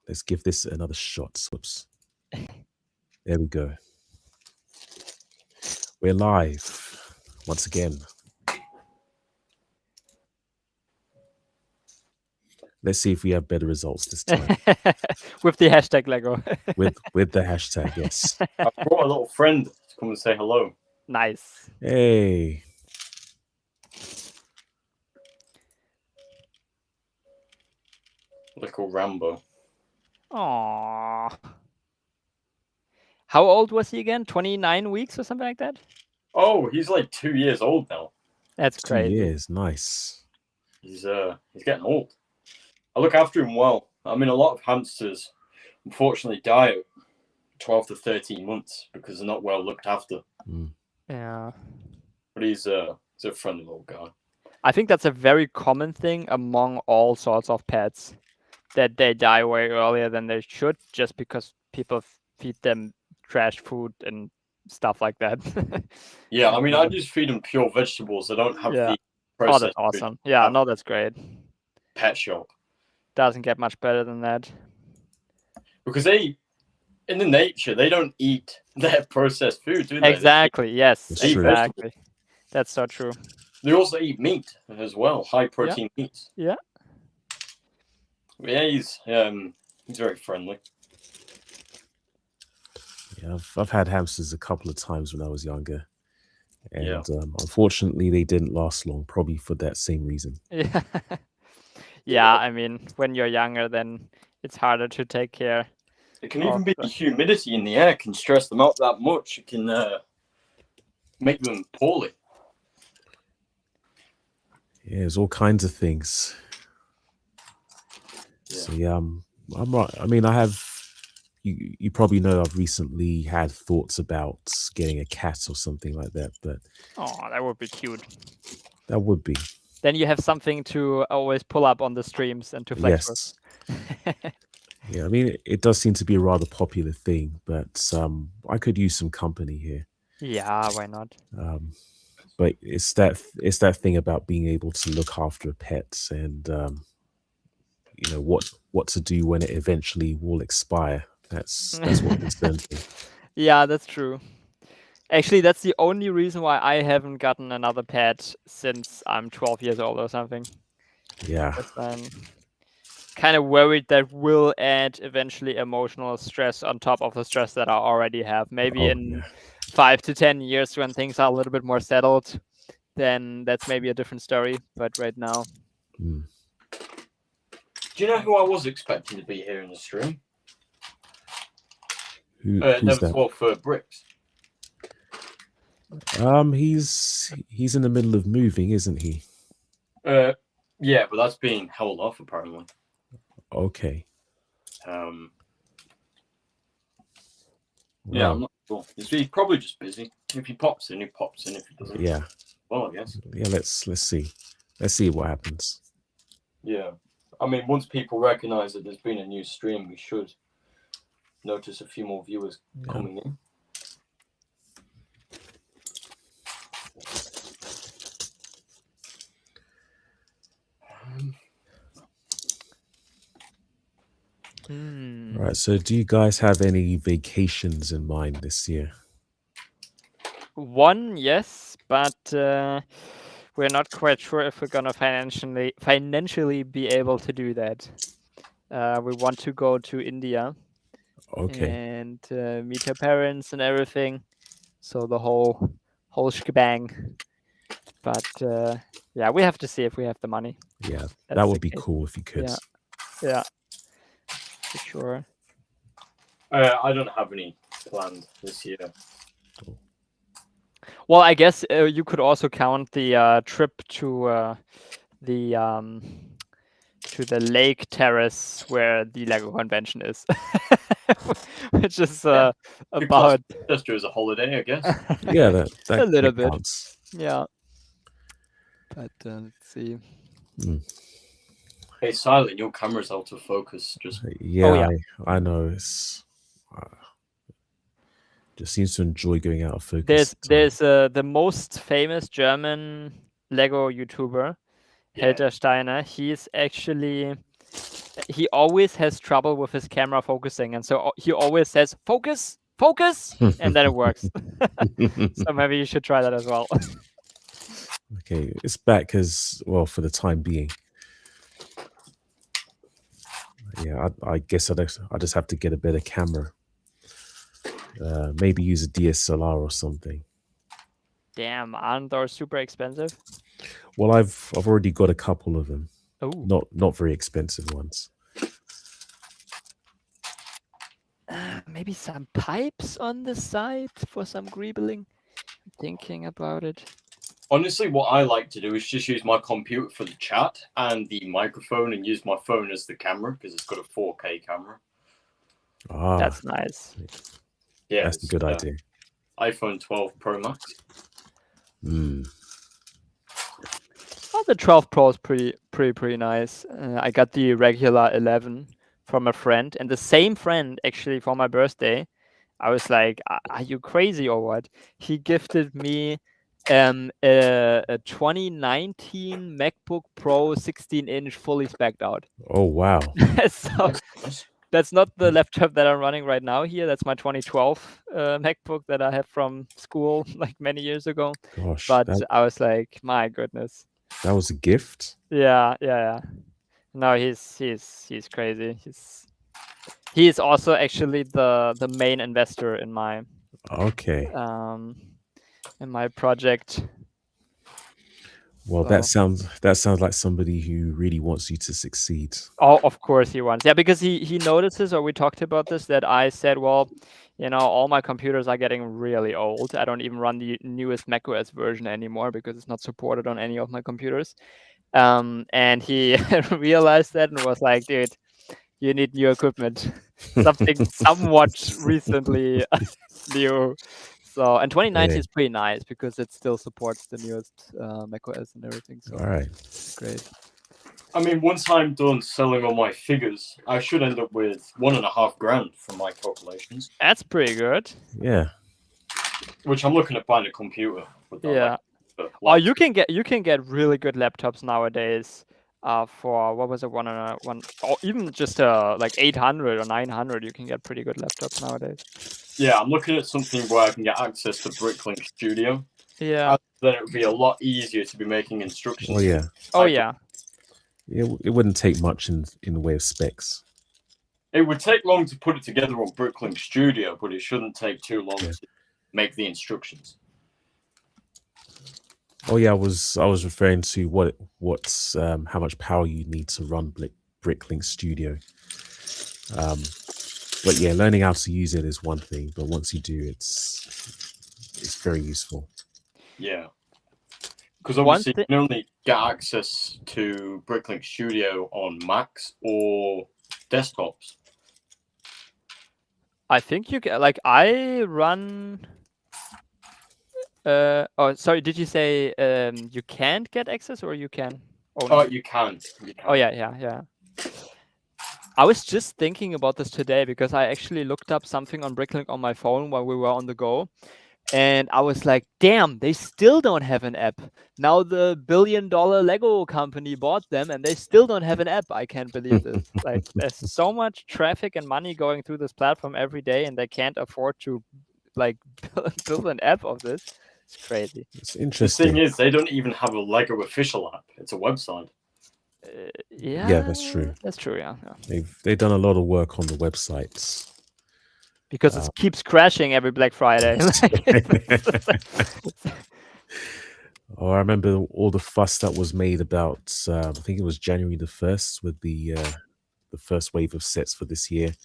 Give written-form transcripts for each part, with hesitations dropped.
Let's give this another shot. Whoops. There we go. We're live once again. Let's see if we have better results this time. With the hashtag Lego. with the hashtag, yes. I brought a little friend to come and say hello. Nice. Hey. Little Rambo. Aww. How old was he again? 29 weeks or something like that? Oh, he's like 2 years old now. That's 2 crazy. years, nice. He's getting old. I look after him well. I mean, a lot of hamsters unfortunately die at 12 to 13 months because they're not well looked after. Mm. Yeah. But he's a friendly little guy. I think that's a very common thing among all sorts of pets, that they die way earlier than they should just because people feed them trash food and stuff like that. Yeah, I mean, I just feed them pure vegetables. I don't have the Oh, processed that's food. awesome. Yeah, no, that's great. Pet shop. Doesn't get much better than that. Because in the nature, they don't eat their processed food, do they? Exactly, yes, That's true. exactly. That's so true. They also eat meat as well, high protein meats. Yeah. Yeah, he's very friendly. Yeah, I've had hamsters a couple of times when I was younger. And unfortunately, they didn't last long, probably for that same reason. Yeah. Yeah, I mean, when you're younger, then it's harder to take care. It can even be the humidity in the air can stress them out that much. It can make them poorly. Yeah, there's all kinds of things. Yeah. So yeah, I'm right. I mean, I have. You probably know I've recently had thoughts about getting a cat or something like that, but that would be cute. That would be. Then you have something to always pull up on the streams and to flex with. Yeah, I mean, it does seem to be a rather popular thing, but I could use some company here. Yeah, why not? But it's that thing about being able to look after a pet and you know what to do when it eventually will expire. That's what concerns me. Yeah, that's true. Actually, that's the only reason why I haven't gotten another pet since I'm 12 years old or something. Yeah. Because I'm kind of worried that will add eventually emotional stress on top of the stress that I already have. Maybe in 5 to 10 years when things are a little bit more settled, then that's maybe a different story. But right now. Mm. Do you know who I was expecting to be here in the stream? Who's that? Well, for Bricks. He's in the middle of moving, isn't he? Yeah, but that's being held off apparently. Okay. Yeah, I'm not sure. He's probably just busy. If he pops in, he pops in. If he doesn't, yeah. Well, I guess. Yeah, let's see. Let's see what happens. Yeah, I mean, once people recognise that there's been a new stream, we should notice a few more viewers coming in. All right, so do you guys have any vacations in mind this year? One, yes, but we're not quite sure if we're gonna financially be able to do that. We want to go to India. Okay. And meet her parents and everything. So the whole shebang. But yeah, we have to see if we have the money. Yeah, that would be cool if you could. Yeah, for sure. I don't have any planned this year. Well, I guess you could also count the trip to the lake terrace where the Lego convention is, which is about just as a holiday, I guess. Yeah, that a little bit. Counts. Yeah, but let's see. Hey, Silent, your camera's out of focus. Just I know. It's just seems to enjoy going out of focus. There's the most famous German Lego YouTuber, Helter Steiner. He's actually he always has trouble with his camera focusing, and so he always says, "Focus, focus," and then it works. So maybe you should try that as well. Okay, it's back as well for the time being. Yeah, I guess I just have to get a better camera. Maybe use a DSLR or something. Damn, aren't those super expensive? Well, I've already got a couple of them. Oh, Not very expensive ones. maybe some pipes on the side for some greebling. I'm thinking about it. Honestly, what I like to do is just use my computer for the chat and the microphone, and use my phone as the camera because it's got a 4K camera. Ah, That's nice. Yeah, that's a good idea. iPhone 12 Pro Max. Well, the 12 Pro is pretty nice. I got the regular 11 from a friend, and the same friend actually for my birthday. I was like, "Are you crazy or what?" He gifted me a 2019 MacBook Pro 16-inch fully spec'd out. Oh wow! So that's not the laptop that I'm running right now here. That's my 2012 MacBook that I have from school like many years ago. Gosh, But I was like, my goodness. that was a gift. Yeah. No, he's crazy. He is also actually the main investor in my project. Well, that sounds like somebody who really wants you to succeed. Oh, of course he wants. Yeah, because he notices, or we talked about this, that I said, well, all my computers are getting really old. I don't even run the newest macOS version anymore because it's not supported on any of my computers. And he realized that and was like, dude, you need new equipment. Something somewhat recently new. So, and 2019 is pretty nice because it still supports the newest macOS and everything. So, all right, great. I mean, once I'm done selling all my figures, I should end up with $1,500 from my calculations. That's pretty good. Yeah. Which I'm looking at buying a computer. Yeah. Oh, you can get really good laptops nowadays. For what was it, one or even just like 800 or 900, you can get pretty good laptops nowadays. Yeah, I'm looking at something where I can get access to Bricklink Studio. Yeah. And then it would be a lot easier to be making instructions. Oh yeah. Oh yeah. It wouldn't take much in the way of specs. It would take long to put it together on Bricklink Studio, but it shouldn't take too long to make the instructions. Oh yeah, I was referring to what's how much power you need to run Bricklink Studio. But yeah, learning how to use it is one thing, but once you do, it's very useful. Yeah, because obviously you can only get access to Bricklink Studio on Macs or desktops. I think you can. Like I run. Oh, sorry. Did you say you can't get access, or you can? Oh, you can. Oh yeah. I was just thinking about this today because I actually looked up something on Bricklink on my phone while we were on the go. And I was like, damn, they still don't have an app. Now the $1 billion Lego company bought them and they still don't have an app. I can't believe this. Like, there's so much traffic and money going through this platform every day and they can't afford to like build an app of this. It's crazy. It's interesting. The thing is, they don't even have a Lego official app. It's a website. Yeah, that's true. That's true, yeah. They've done a lot of work on the websites. Because it keeps crashing every Black Friday. Oh, I remember all the fuss that was made about, I think it was January the 1st with the first wave of sets for this year.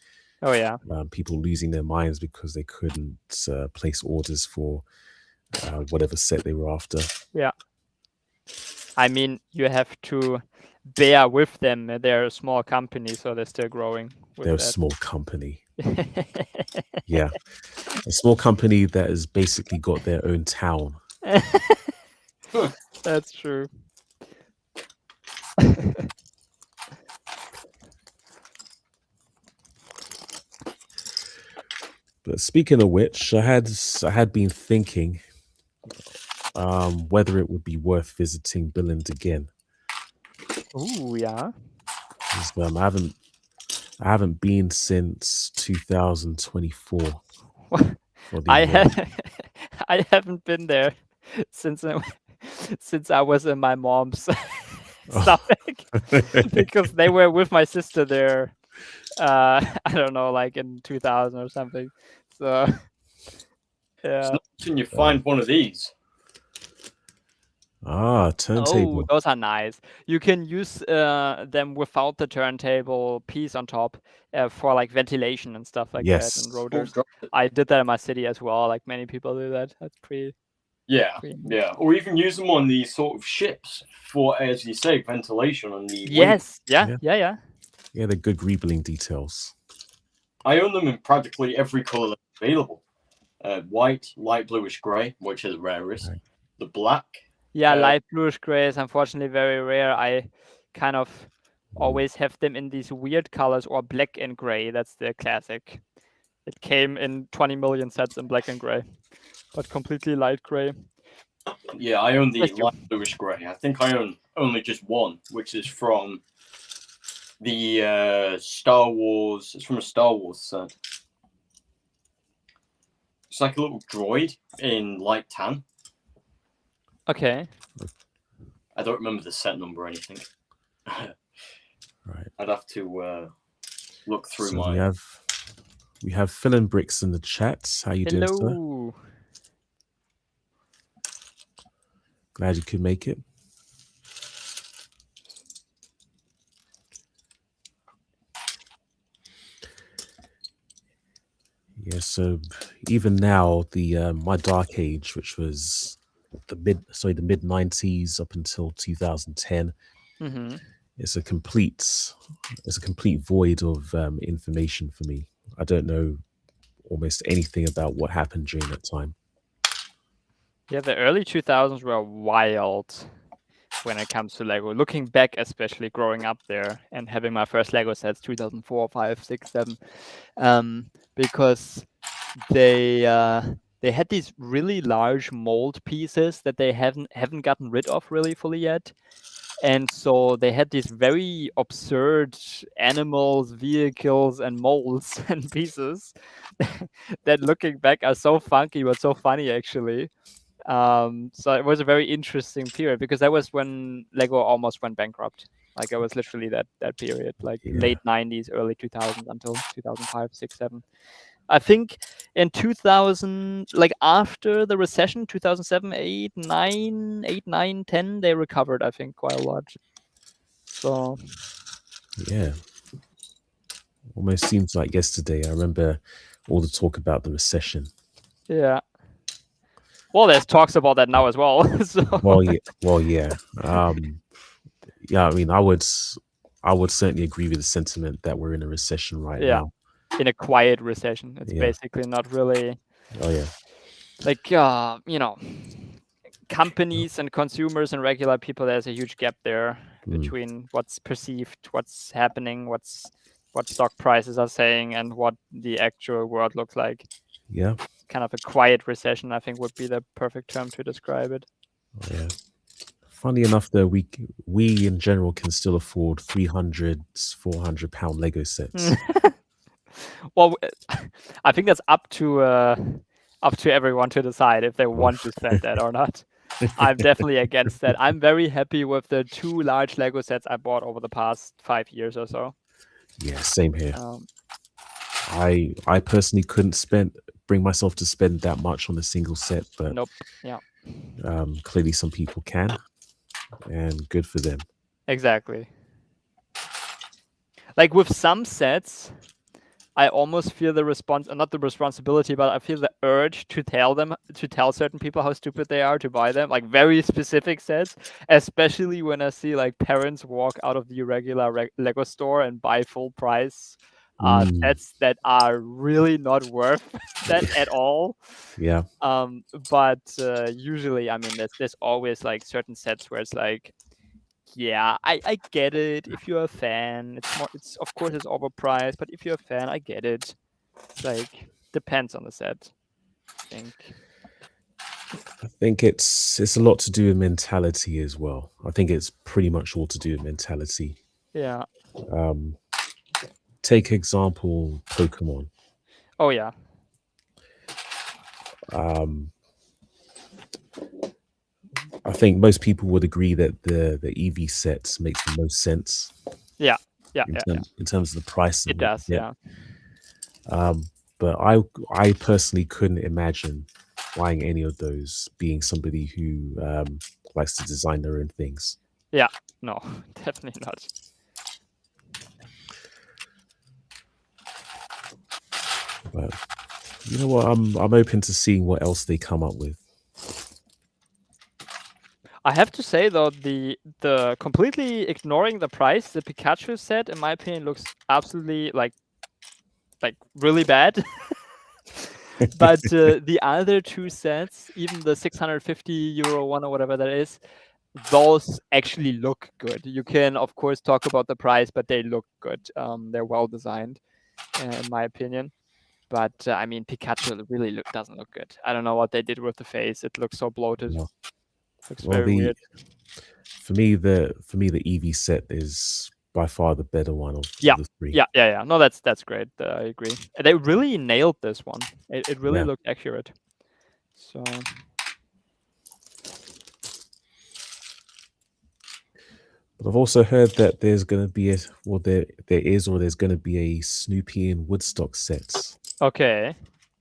Oh, yeah. People losing their minds because they couldn't place orders for whatever set they were after. Yeah. I mean, you have to bear with them. They're a small company, so they're still growing. They're a small company. Yeah. A small company that has basically got their own town. That's true. But speaking of which, I had been thinking whether it would be worth visiting Billund again. Oh yeah. I I haven't been since 2024 for the I haven't been there since I was in my mom's stomach because they were with my sister there. I don't know, like in 2000 or something. So It's yeah. not often you find one of these. Turntable. Oh, those are nice. You can use them without the turntable piece on top for like ventilation and stuff like that and Yes. rotors. drop it. I did that in my city as well. Like many people do that. That's pretty. Yeah, pretty yeah. Or even use them on these sort of ships for, as you say, ventilation on the wing. Yes. Yeah. Yeah. Yeah. Yeah. Yeah, they're good rebuilding details. I own them in practically every color that's available. White, light bluish gray, which is the rarest. Right. The black. Yeah, light bluish gray is unfortunately very rare. I kind of always have them in these weird colors, or black and gray. That's the classic. It came in 20 million sets in black and gray, but completely light gray. Yeah, I own the Thank you. light bluish gray. I think I own only just one, which is from the Star Wars. It's from a Star Wars set. It's like a little droid in light tan. Okay. I don't remember the set number or anything. Right. I'd have to look through So my. we have Phil and Bricks in the chat. How you doing, sir? Hello. Glad you could make it. Yeah, so even now, the my dark age, which was the mid 90s up until 2010, Mm-hmm. it's a complete void of information for me. I don't know almost anything about what happened during that time. Yeah, the early 2000s were wild when it comes to Lego. Looking back, especially growing up there and having my first Lego sets 2004, 5, 6, 7, because they had these really large mold pieces that they haven't gotten rid of really fully yet. And so they had these very absurd animals, vehicles, and molds and pieces that looking back are so funky but so funny actually. So it was a very interesting period because that was when Lego almost went bankrupt. Like it was literally that period, like late 90s, early 2000s until 2005, 6, 7. I think in 2000, like after the recession, 2007, 8, 9, 10, they recovered, I think, quite a lot. So yeah, almost seems like yesterday. I remember all the talk about the recession. Yeah. Well, there's talks about that now as well. So. Well, yeah. Yeah, I mean, I would certainly agree with the sentiment that we're in a recession right now. In a quiet recession. It's basically not really. Oh yeah. Like companies and consumers and regular people. There's a huge gap there between what's perceived, what's happening, what stock prices are saying, and what the actual world looks like. Yeah. Kind of a quiet recession, I think, would be the perfect term to describe it. Oh, yeah. Funny enough, though, we in general can still afford 300, 400 pound Lego sets. Well, I think that's up to everyone to decide if they want to spend that or not. I'm definitely against that. I'm very happy with the 2 large Lego sets I bought over the past 5 years or so. Yeah, same here. I personally couldn't bring myself to spend that much on a single set, but nope. Yeah. Clearly some people can, and good for them. Exactly. Like with some sets, I almost feel not the responsibility, but I feel the urge to tell certain people how stupid they are to buy them, like very specific sets, especially when I see like parents walk out of the regular Lego store and buy full price sets that are really not worth that at all. Yeah. But usually, I mean, there's always like certain sets where it's like, yeah, I get it. If you're a fan, it's of course it's overpriced, but if you're a fan, I get it. It's like depends on the set, I think. It's a lot to do with mentality as well. I think it's pretty much all to do with mentality. Yeah. take example Pokemon. Oh yeah. I think most people would agree that the EV sets makes the most sense. Yeah. In terms of the price. It does. Yeah. But I personally couldn't imagine buying any of those, being somebody who likes to design their own things. Yeah. No, definitely not. But you know what? I'm open to seeing what else they come up with. I have to say though, the completely ignoring the price, the Pikachu set, in my opinion, looks absolutely like really bad. But the other two sets, even the 650 euro one or whatever that is, those actually look good. You can of course talk about the price, but they look good. They're well designed, in my opinion. But I mean, Pikachu really doesn't look good. I don't know what they did with the face. It looks so bloated. No. Looks Well, very weird. For me, the EV set is by far the better one of the three. Yeah. No, that's great. I agree. They really nailed this one. It really looked accurate. So. But I've also heard that there's going to be there's going to be a Snoopy and Woodstock sets. Okay.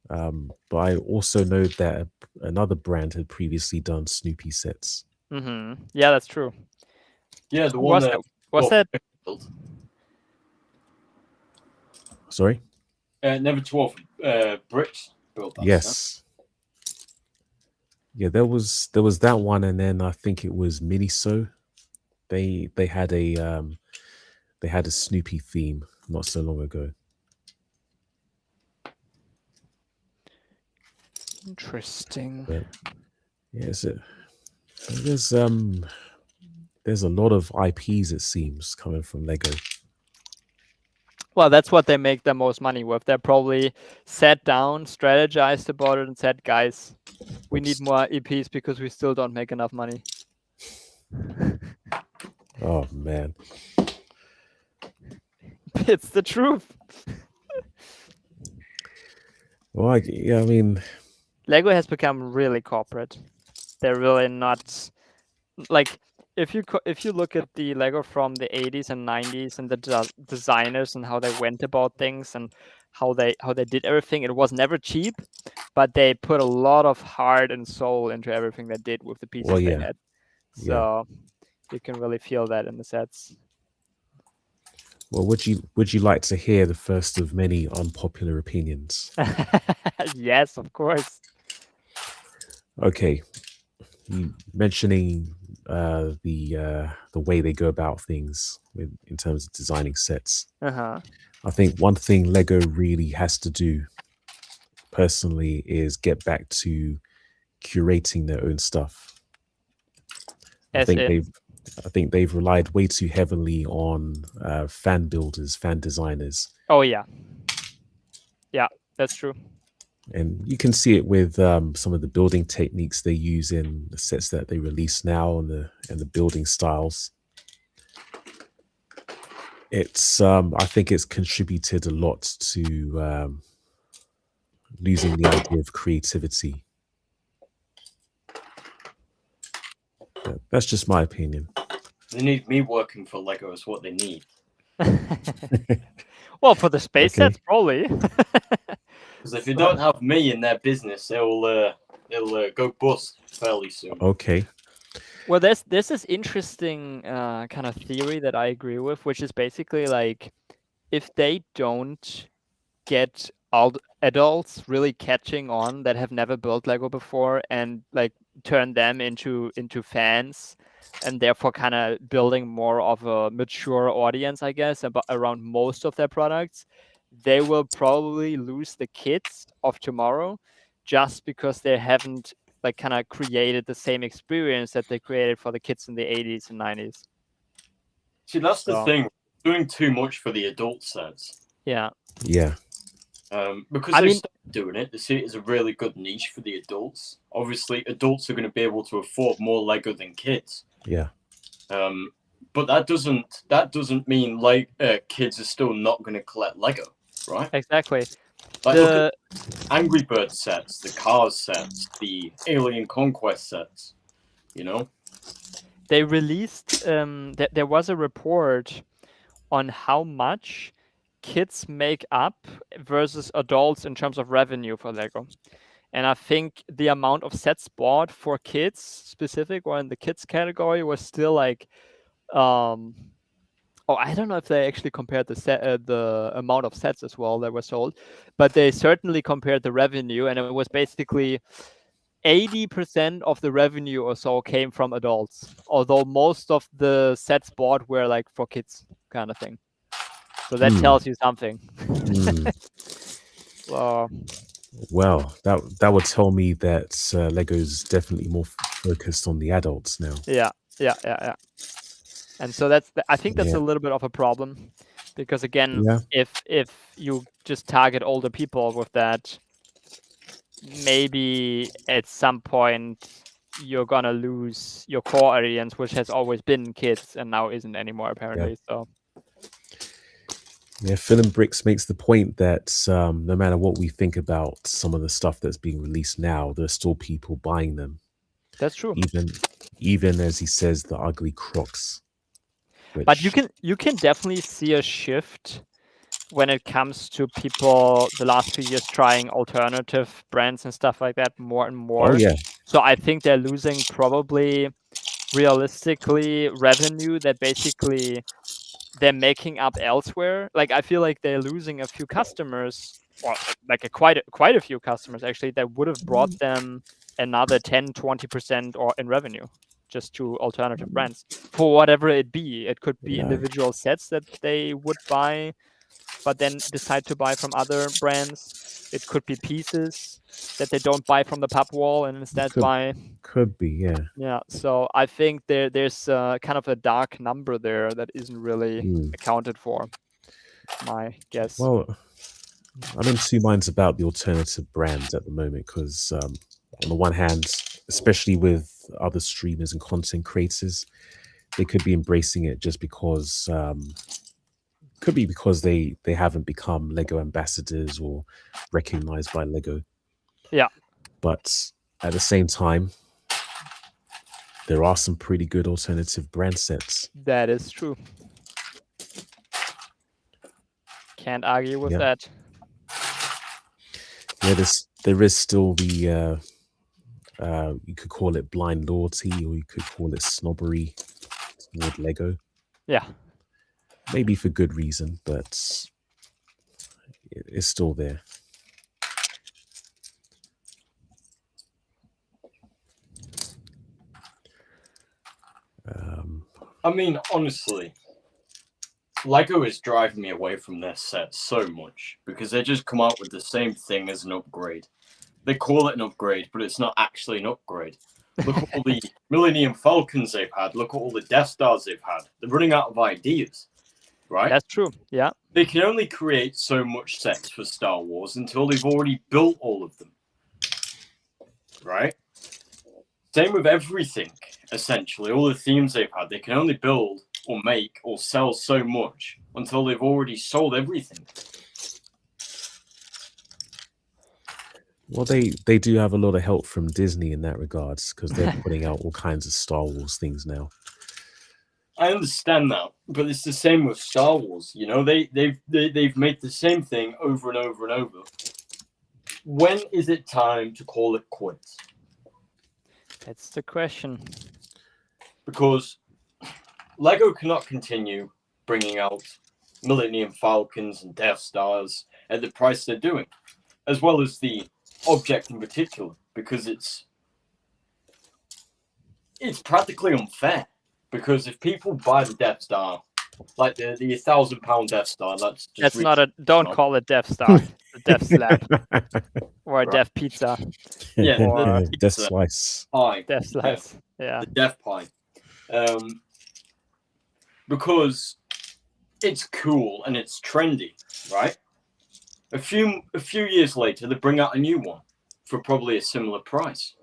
But I also know that another brand had previously done Snoopy sets. Mm-hmm. Yeah, that's true. Yeah, the one that was that? Sorry. Never 12 bricks built that. Yes. Yeah, there was that one, and then I think it was Miniso. They had a Snoopy theme not so long ago. Interesting. But yeah, there's a lot of IPs, it seems, coming from Lego. Well, that's what they make the most money with. They probably sat down, strategized about it, and said, "Guys, we need more EPs because we still don't make enough money." Oh man, it's the truth. Well, I mean, Lego has become really corporate. They're really not like if you look at the Lego from the 80s and 90s and the designers and how they went about things and how they did everything, it was never cheap, but they put a lot of heart and soul into everything they did with the pieces they had. So you can really feel that in the sets. Well, would you like to hear the first of many unpopular opinions? Yes, of course. Okay, mentioning the way they go about things in terms of designing sets. I think one thing Lego really has to do, personally, is get back to curating their own stuff. I think they've relied way too heavily on fan builders, fan designers. Oh yeah, that's true. And you can see it with some of the building techniques they use in the sets that they release now and the building styles. It's I think it's contributed a lot to losing the idea of creativity. But that's just my opinion. They need me working for Lego is what they need. Well, for the space sets, probably. Because if you don't have me in their business, it'll go bust fairly soon. Okay. Well, there's this interesting kind of theory that I agree with, which is basically like if they don't get all adults really catching on that have never built Lego before and like turn them into fans and therefore kind of building more of a mature audience, I guess, around most of their products, they will probably lose the kids of tomorrow just because they haven't like kind of created the same experience that they created for the kids in the 80s and 90s. See, that's the thing. Doing too much for the adult sets. Yeah. Because they start doing it, they see it as a really good niche for the adults. Obviously, adults are going to be able to afford more Lego than kids. Yeah. But that doesn't mean like kids are still not going to collect Lego, right? Exactly. Like look at Angry Bird sets, the Cars sets, the Alien Conquest sets. You know, they released there was a report on how much kids make up versus adults in terms of revenue for Lego. And I think the amount of sets bought for kids specific or in the kids category was still like I don't know if they actually compared the amount of sets as well that were sold, but they certainly compared the revenue, and it was basically 80% of the revenue or so came from adults, although most of the sets bought were like for kids kind of thing. So that tells you something. So, well, that would tell me that Lego's definitely more focused on the adults now. Yeah. And so I think that's a little bit of a problem, because again, if you just target older people with that, maybe at some point you're gonna lose your core audience, which has always been kids and now isn't anymore apparently. So Phil and Bricks makes the point that no matter what we think about some of the stuff that's being released now, there's still people buying them. That's true. Even as he says, the ugly Crocs. But you can definitely see a shift when it comes to people the last few years trying alternative brands and stuff like that more and more. Oh yeah. So I think they're losing probably realistically revenue that basically they're making up elsewhere. Like I feel like they're losing a few customers, or like quite a few customers actually, that would have brought them another 10-20% or in revenue just to alternative brands for whatever it be. It could be individual sets that they would buy but then decide to buy from other brands. It could be pieces that they don't buy from the pub wall and instead buy. Could be, yeah. Yeah, so I think there's kind of a dark number there that isn't really accounted for, my guess. Well, I'm in two minds about the alternative brands at the moment because on the one hand, especially with other streamers and content creators, they could be embracing it just because could be because they haven't become Lego ambassadors or recognized by Lego. Yeah. But at the same time, there are some pretty good alternative brand sets. That is true. Can't argue with that. Yeah, there is still the you could call it blind loyalty or you could call it snobbery toward Lego. Yeah. Maybe for good reason, but it's still there. I mean, honestly, Lego is driving me away from their sets so much because they just come out with the same thing as an upgrade. They call it an upgrade, but it's not actually an upgrade. Look at all the Millennium Falcons they've had. Look at all the Death Stars they've had. They're running out of ideas, right? That's true, yeah. They can only create so much sets for Star Wars until they've already built all of them, right? Same with everything, essentially. All the themes they've had, they can only build or make or sell so much until they've already sold everything. Well, they do have a lot of help from Disney in that regards because they're putting out all kinds of Star Wars things now. I understand that, but it's the same with Star Wars. You know, they've made the same thing over and over and over. When is it time to call it quits? That's the question. Because Lego cannot continue bringing out Millennium Falcons and Death Stars at the price they're doing, as well as the object in particular, because it's practically unfair. Because if people buy the Death Star, like the £1,000 Death Star, that's not a. Don't call it Death Star. A Death Slab or a Death Pizza. Yeah, or the Death Slice. Pie. Death Slice. Yeah. The Death Pie. Because it's cool and it's trendy, right? A few years later, they bring out a new one for probably a similar price.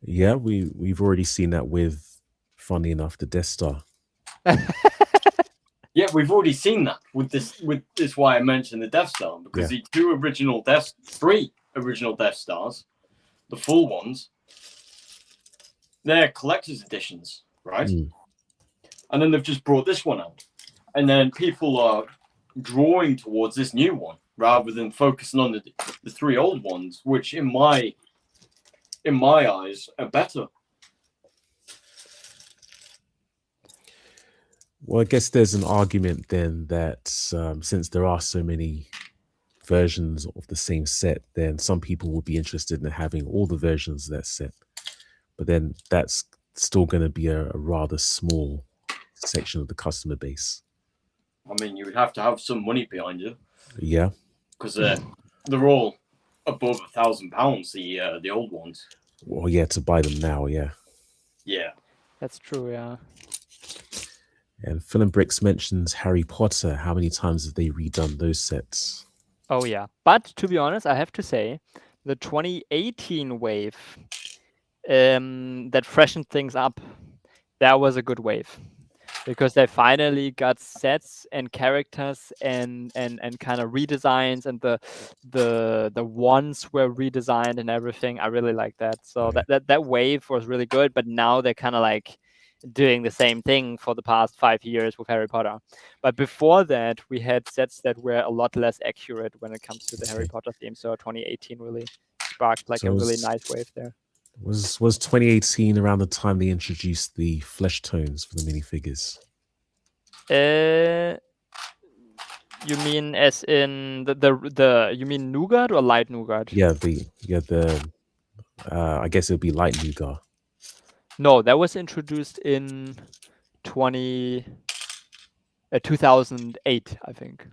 Yeah, we've already seen that with funny enough, the Death Star. Yeah, we've already seen that with this. With this, why I mentioned the Death Star, because the three original Death Stars, the full ones, they're collector's editions, right? And then they've just brought this one out, and then people are drawing towards this new one rather than focusing on the three old ones, which in my eyes are better. Well, I guess there's an argument then that since there are so many versions of the same set, then some people will be interested in having all the versions of that set. But then that's still going to be a rather small section of the customer base. I mean, you would have to have some money behind you. Yeah. Because they're all above £1,000, the old ones. Well, yeah, to buy them now, yeah. Yeah. That's true, yeah. And Phil and Bricks mentions Harry Potter. How many times have they redone those sets? Oh, yeah. But to be honest, I have to say, the 2018 wave that freshened things up, that was a good wave. Because they finally got sets and characters and kind of redesigns, and the wands were redesigned and everything. I really like that. So that wave was really good, but now they're kind of like doing the same thing for the past 5 years with Harry Potter. But before that, we had sets that were a lot less accurate when it comes to the Harry Potter theme. So 2018 really sparked like a really nice wave there. Was 2018 around the time they introduced the flesh tones for the minifigures? You mean as in the you mean nougat or light nougat? Yeah, I guess it would be light nougat. No, that was introduced in 2008, I think.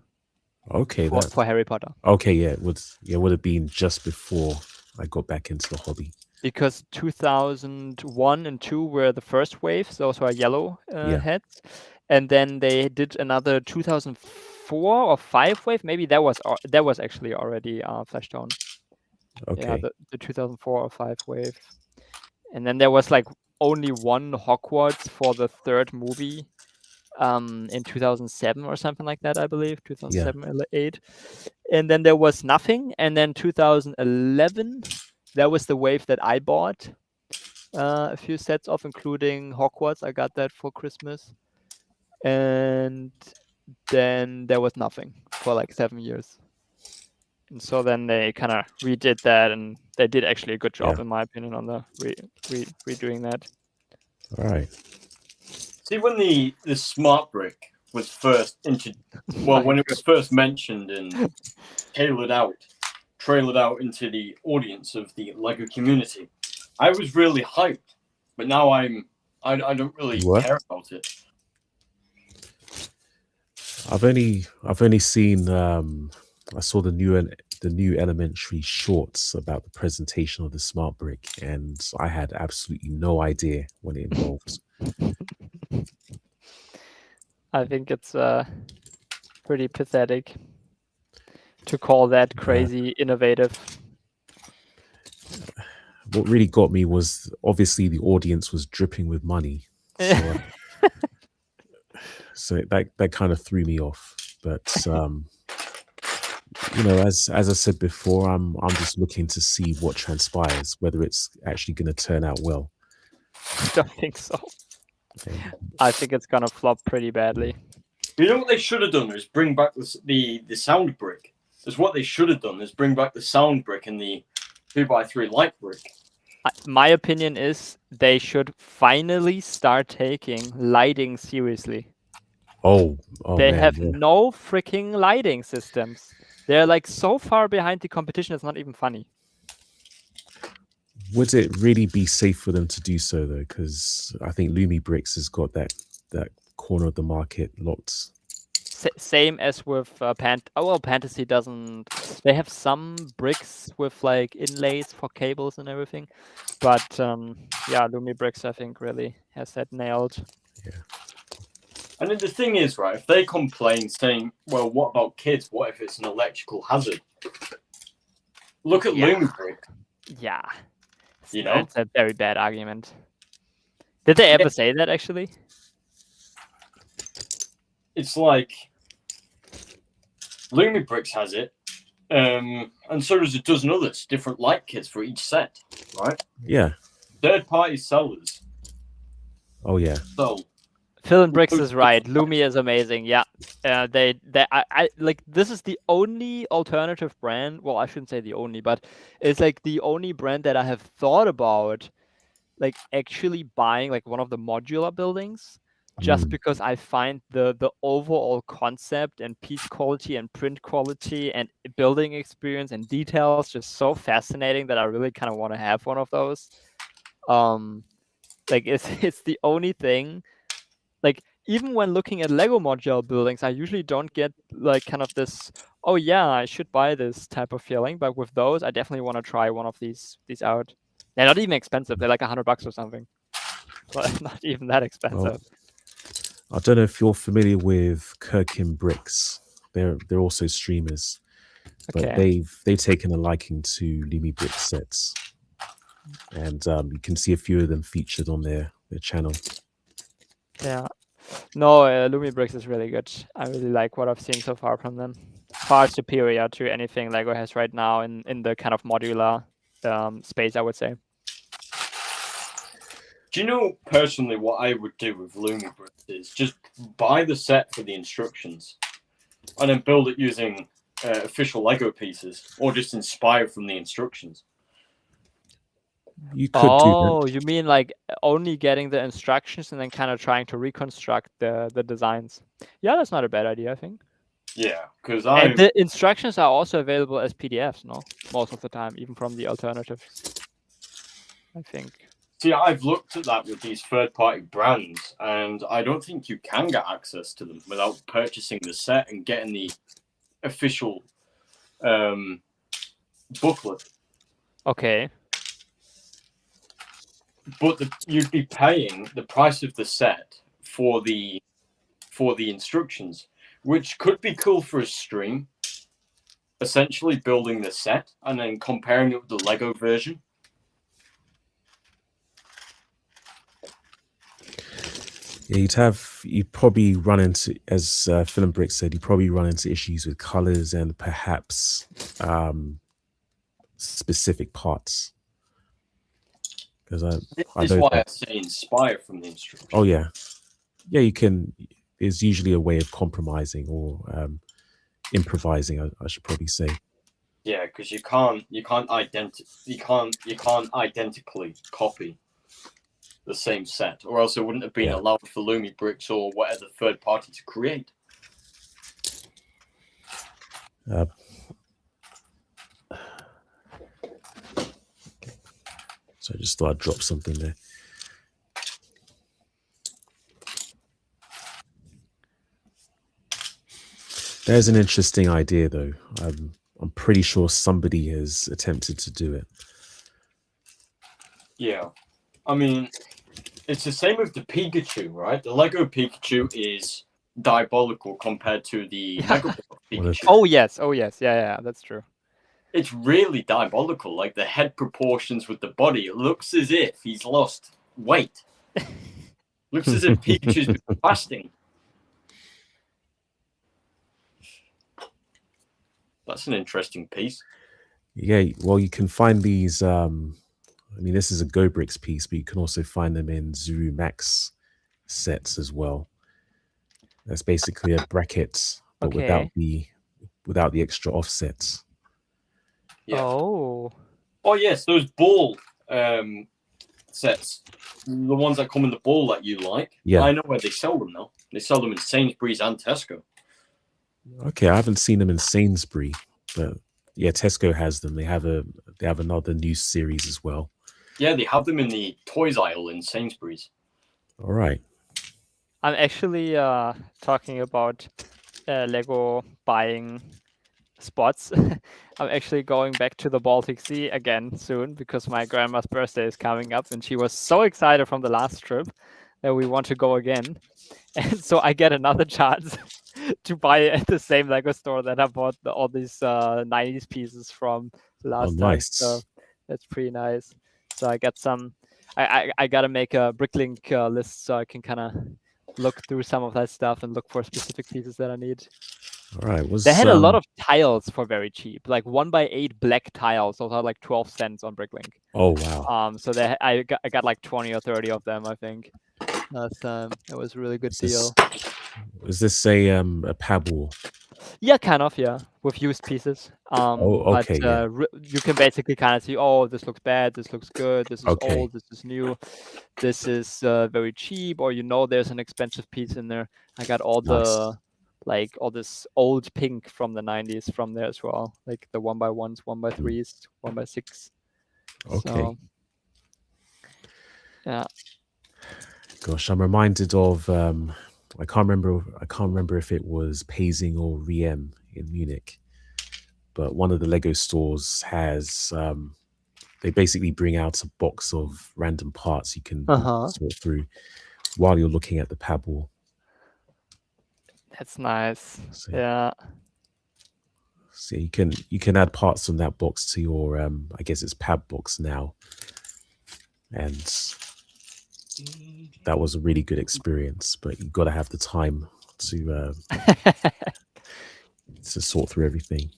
Okay, for Harry Potter. Okay, yeah, it would have been just before I got back into the hobby. Because 2001 and 2 were the first waves; those were yellow heads, and then they did another 2004 or 5 wave. Maybe that was actually already flesh tone. Okay. Yeah, the 2004 or 5 wave, and then there was like only one Hogwarts for the third movie in 2007 or something like that, I believe, 2007 or 8. And then there was nothing. And then 2011, that was the wave that I bought a few sets of, including Hogwarts. I got that for Christmas. And then there was nothing for like 7 years. And so then they kind of redid that, and they did actually a good job, in my opinion, on the redoing that. All right. See, when the smart brick was first when it was first mentioned and trailered out into the audience of the Lego community, I was really hyped. But now I don't really care about it. I've only seen I saw the new Elementary shorts about the presentation of the smart brick, and I had absolutely no idea what it involved. I think it's pretty pathetic to call that crazy innovative. What really got me was obviously the audience was dripping with money, so that kind of threw me off. But as I said before, I'm just looking to see what transpires, whether it's actually going to turn out well. I don't think so. I think it's gonna flop pretty badly. You know what they should have done is bring back the sound brick. Is what they should have done is bring back the sound brick and the 2x3 light brick. My opinion is they should finally start taking lighting seriously. They have no freaking lighting systems. They're like so far behind the competition, it's not even funny. Would it really be safe for them to do so though? Because I think Lumi Bricks has got that corner of the market locked. Same as with Fantasy doesn't. They have some bricks with like inlays for cables and everything, but Lumi Bricks I think really has that nailed. Yeah. And then the thing is, right, if they complain saying, well, what about kids? What if it's an electrical hazard? Look at Lumi Bricks. Yeah. You know? That's a very bad argument. Did they ever say that actually? It's like Lumibricks has it, and so does a dozen others, different light kits for each set, right? Yeah. Third-party sellers. Oh yeah. So Phil and Bricks is right. Lumi is amazing. Yeah, I like this is the only alternative brand. Well, I shouldn't say the only, but it's like the only brand that I have thought about, like actually buying like one of the modular buildings, just because I find the overall concept and piece quality and print quality and building experience and details just so fascinating that I really kind of want to have one of those. Like it's the only thing. Like even when looking at Lego modular buildings, I usually don't get like kind of this, oh yeah, I should buy this type of feeling. But with those, I definitely want to try one of these out. They're not even expensive. They're like $100 or something. But not even that expensive. I don't know if you're familiar with CarstensBricks. They're also streamers, but Okay. they've taken a liking to Lumibrick sets, and you can see a few of them featured on their channel. Yeah. No, Lumibricks is really good. I really like what I've seen so far from them. Far superior to anything Lego has right now in the kind of modular space, I would say. Do you know personally what I would do with Lumibricks is just buy the set for the instructions and then build it using official Lego pieces or just inspire from the instructions. You could do that. Oh, you mean like only getting the instructions and then kind of trying to reconstruct the designs? Yeah, that's not a bad idea, I think. Yeah, because And the instructions are also available as PDFs, no? Most of the time, even from the alternatives, I think. See, I've looked at that with these third-party brands, and I don't think you can get access to them without purchasing the set and getting the official booklet. Okay. But you'd be paying the price of the set for the instructions, which could be cool for a stream. Essentially, building the set and then comparing it with the Lego version. Yeah, you'd probably run into, as Phil and Brick said, you probably run into issues with colors and perhaps specific parts. Because This I is know why that. I say inspire from the instructions. Oh yeah, you can. There's usually a way of compromising or improvising. I should probably say. Yeah, because you can't identically copy the same set, or else it wouldn't have been allowed for Lumibricks or whatever third party to create. So I just thought I'd drop something there. There's an interesting idea, though. I'm pretty sure somebody has attempted to do it. Yeah, I mean, it's the same with the Pikachu, right? The Lego Pikachu is diabolical compared to the Lego Pikachu. Oh yes, yeah, that's true. It's really diabolical. Like the head proportions with the body, it looks as if he's lost weight. Looks as if Pikachu's been fasting. That's an interesting piece. Yeah, well, you can find these. I mean, this is a GoBricks piece, but you can also find them in Zuru Max sets as well. That's basically a bracket, but without the extra offsets. Yeah. Oh yes, those ball sets, the ones that come in the ball that you like. Yeah, I know where they sell them now. They sell them in Sainsbury's and Tesco. Okay, I haven't seen them in Sainsbury, but yeah, Tesco has them. They have another new series as well. Yeah, they have them in the toys aisle in Sainsbury's. All right. I'm actually talking about Lego buying spots. I'm actually going back to the Baltic Sea again soon because my grandma's birthday is coming up and she was so excited from the last trip that we want to go again. And so I get another chance to buy at the same Lego store that I bought all these 90s pieces from last time. So that's pretty nice. So I get some. I gotta make a Bricklink list so I can kind of look through some of that stuff and look for specific pieces that I need. All right. They had a lot of tiles for very cheap, like 1x8 black tiles. Those are like 12 cents on Bricklink. Oh wow. So I got like 20 or 30 of them, I think. Last time. It was a really good deal. Is this a pad wall? Yeah, kind of, yeah, with used pieces. Okay, yeah. You can basically kind of see, oh, this looks bad, this looks good, this is Okay. old, this is new, this is very cheap, or there's an expensive piece in there. I got all Nice. all this old pink from the 90s from there as well, like the 1x1s, 1x3s, 1x6. Okay. So, yeah. Gosh, I'm reminded of I can't remember if it was Pazing or Riem in Munich, but one of the Lego stores has they basically bring out a box of random parts you can sort through while you're looking at the pad wall. That's nice. Yeah. So you can add parts from that box to your I guess it's pad box now, and that was a really good experience. But you've got to have the time to to sort through everything.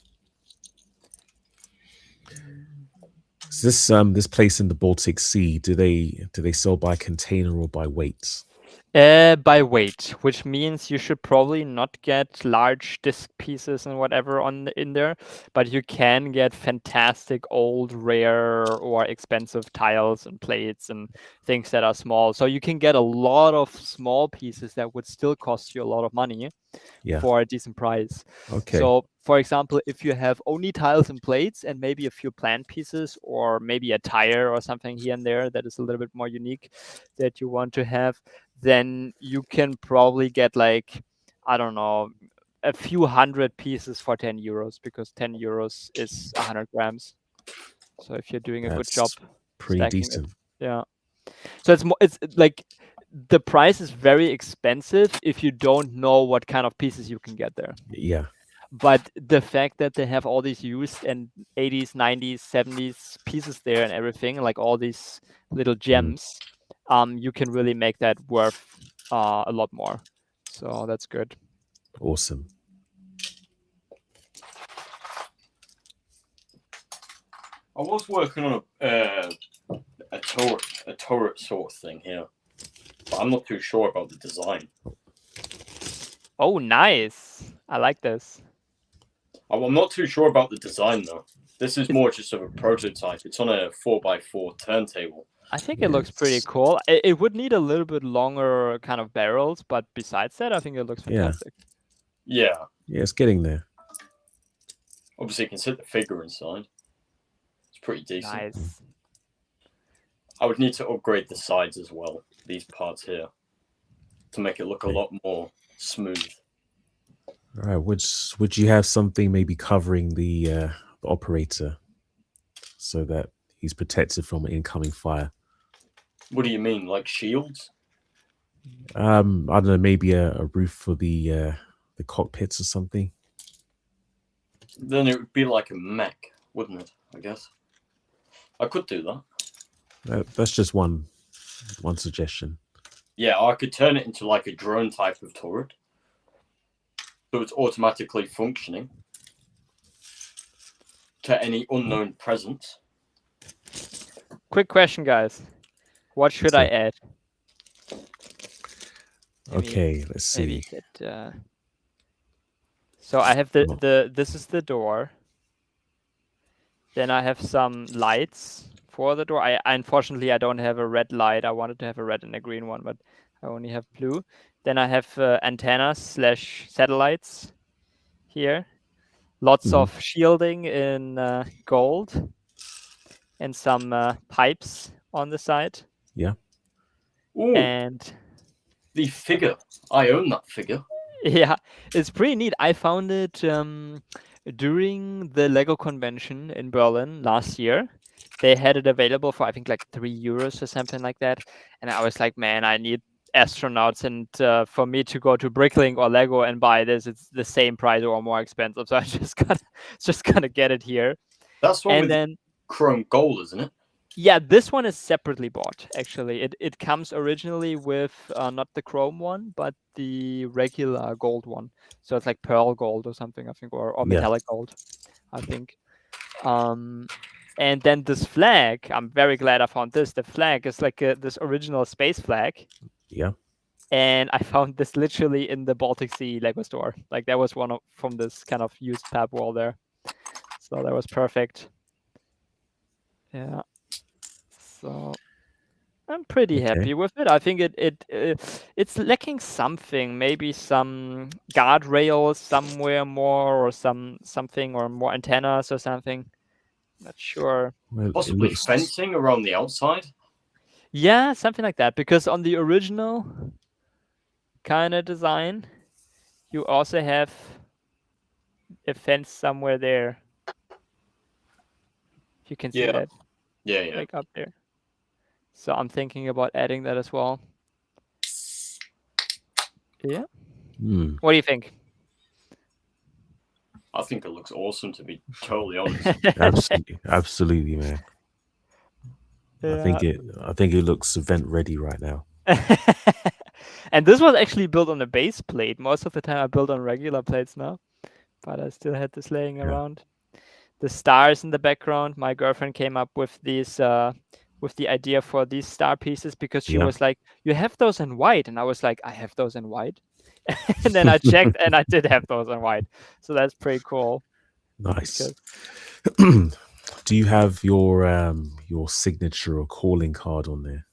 So this place in the Baltic Sea, do they sell by container or by weight? By weight, which means you should probably not get large disc pieces and whatever in there, but you can get fantastic old, rare, or expensive tiles and plates and things that are small. So you can get a lot of small pieces that would still cost you a lot of money for a decent price. Okay. So, for example, if you have only tiles and plates and maybe a few plant pieces or maybe a tire or something here and there that is a little bit more unique that you want to have, then you can probably get like, I don't know, a few hundred pieces for 10 euros because 10 euros is 100 grams. So if you're doing a good job, pretty decent. Yeah. So it's like the price is very expensive if you don't know what kind of pieces you can get there. Yeah. But the fact that they have all these used and 80s, 90s, 70s pieces there and everything, like all these little gems, you can really make that worth a lot more. So that's good. Awesome. I was working on a turret sort of thing here, but I'm not too sure about the design. Oh, nice! I like this. I'm not too sure about the design though. This is more just of a prototype. It's on a 4x4 turntable. I think it looks pretty cool. It would need a little bit longer kind of barrels, but besides that, I think it looks fantastic. Yeah. Yeah, it's getting there. Obviously, you can sit the figure inside. It's pretty decent. Nice. I would need to upgrade the sides as well, these parts here, to make it look a lot more smooth. All right, would you have something maybe covering the operator so that he's protected from incoming fire? What do you mean, like shields? I don't know, maybe a roof for the cockpits or something. Then it would be like a mech, wouldn't it? I guess I could do that. That's just one suggestion. Yeah, I could turn it into like a drone type of turret, so it's automatically functioning to any unknown presence. Quick question, guys. What should I add? Okay, let's see. So I have this is the door. Then I have some lights for the door. Unfortunately I don't have a red light. I wanted to have a red and a green one, but I only have blue. Then I have antennas / satellites here. Lots of shielding in gold and some pipes on the side. Yeah. Ooh, and the figure. I own that figure. Yeah, it's pretty neat. I found it during the Lego convention in Berlin last year. They had it available for I think like €3 or something like that. And I was like, man, I need astronauts, and for me to go to Bricklink or Lego and buy this, it's the same price or more expensive. So I just gonna get it here. That's one with chrome gold, isn't it? Yeah, this one is separately bought. Actually, it comes originally with not the chrome one, but the regular gold one. So it's like pearl gold or something, I think, or Yeah. metallic gold, I think. And then this flag, I'm very glad I found this. The flag is like this original space flag. Yeah. And I found this literally in the Baltic Sea Lego store. Like that was one from this kind of used pab wall there. So that was perfect. Yeah. So I'm pretty happy with it. I think it's lacking something, maybe some guardrails somewhere more, or something, or more antennas or something. Not sure. Well, Possibly fencing around the outside. Yeah, something like that. Because on the original kind of design, you also have a fence somewhere there. You can see that. Yeah. Like up there. So I'm thinking about adding that as well. Yeah. What do you think? I think it looks awesome, to be totally honest. Absolutely, man. Yeah. I think it looks event ready right now. And this was actually built on a base plate. Most of the time I build on regular plates now, but I still had this laying around. The stars in the background, my girlfriend came up with these with the idea for these star pieces, because she was like, you have those in white, and I was like, I have those in white. And then I checked and I did have those in white, so that's pretty cool. Nice. Do you have your signature or calling card on there?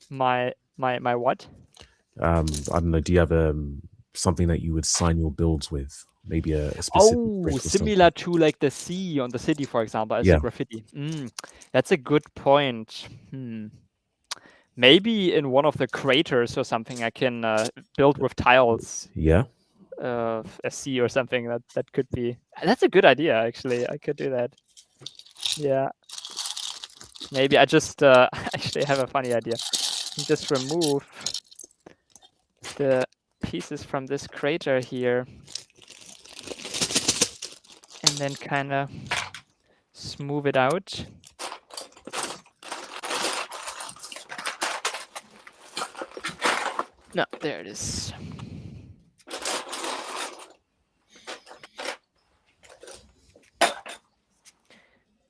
My what? I don't know. Do you have something that you would sign your builds with? Maybe a specific brick or similar something? to like the C on the city, for example, as a graffiti. That's a good point. Maybe in one of the craters or something, I can build with tiles. Yeah. A C or something. That could be. That's a good idea, actually. I could do that. Yeah. Maybe I just actually have a funny idea. Just remove the pieces from this crater here, and then kind of smooth it out. No, there it is.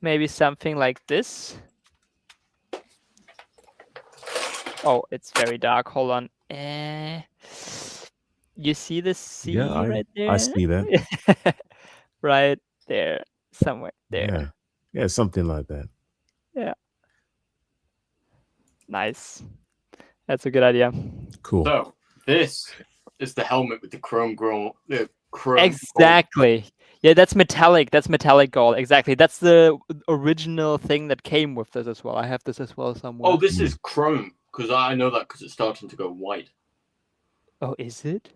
Maybe something like this. Oh, it's very dark. Hold on. You see the C right there? I see that. Right there. Somewhere there. Yeah, something like that. Yeah. Nice. That's a good idea. Cool. So this is the helmet with the chrome chrome. Exactly. Yeah, that's metallic. That's metallic gold. Exactly. That's the original thing that came with this as well. I have this as well somewhere. Oh, this is chrome, because I know that because it's starting to go white. Oh, is it?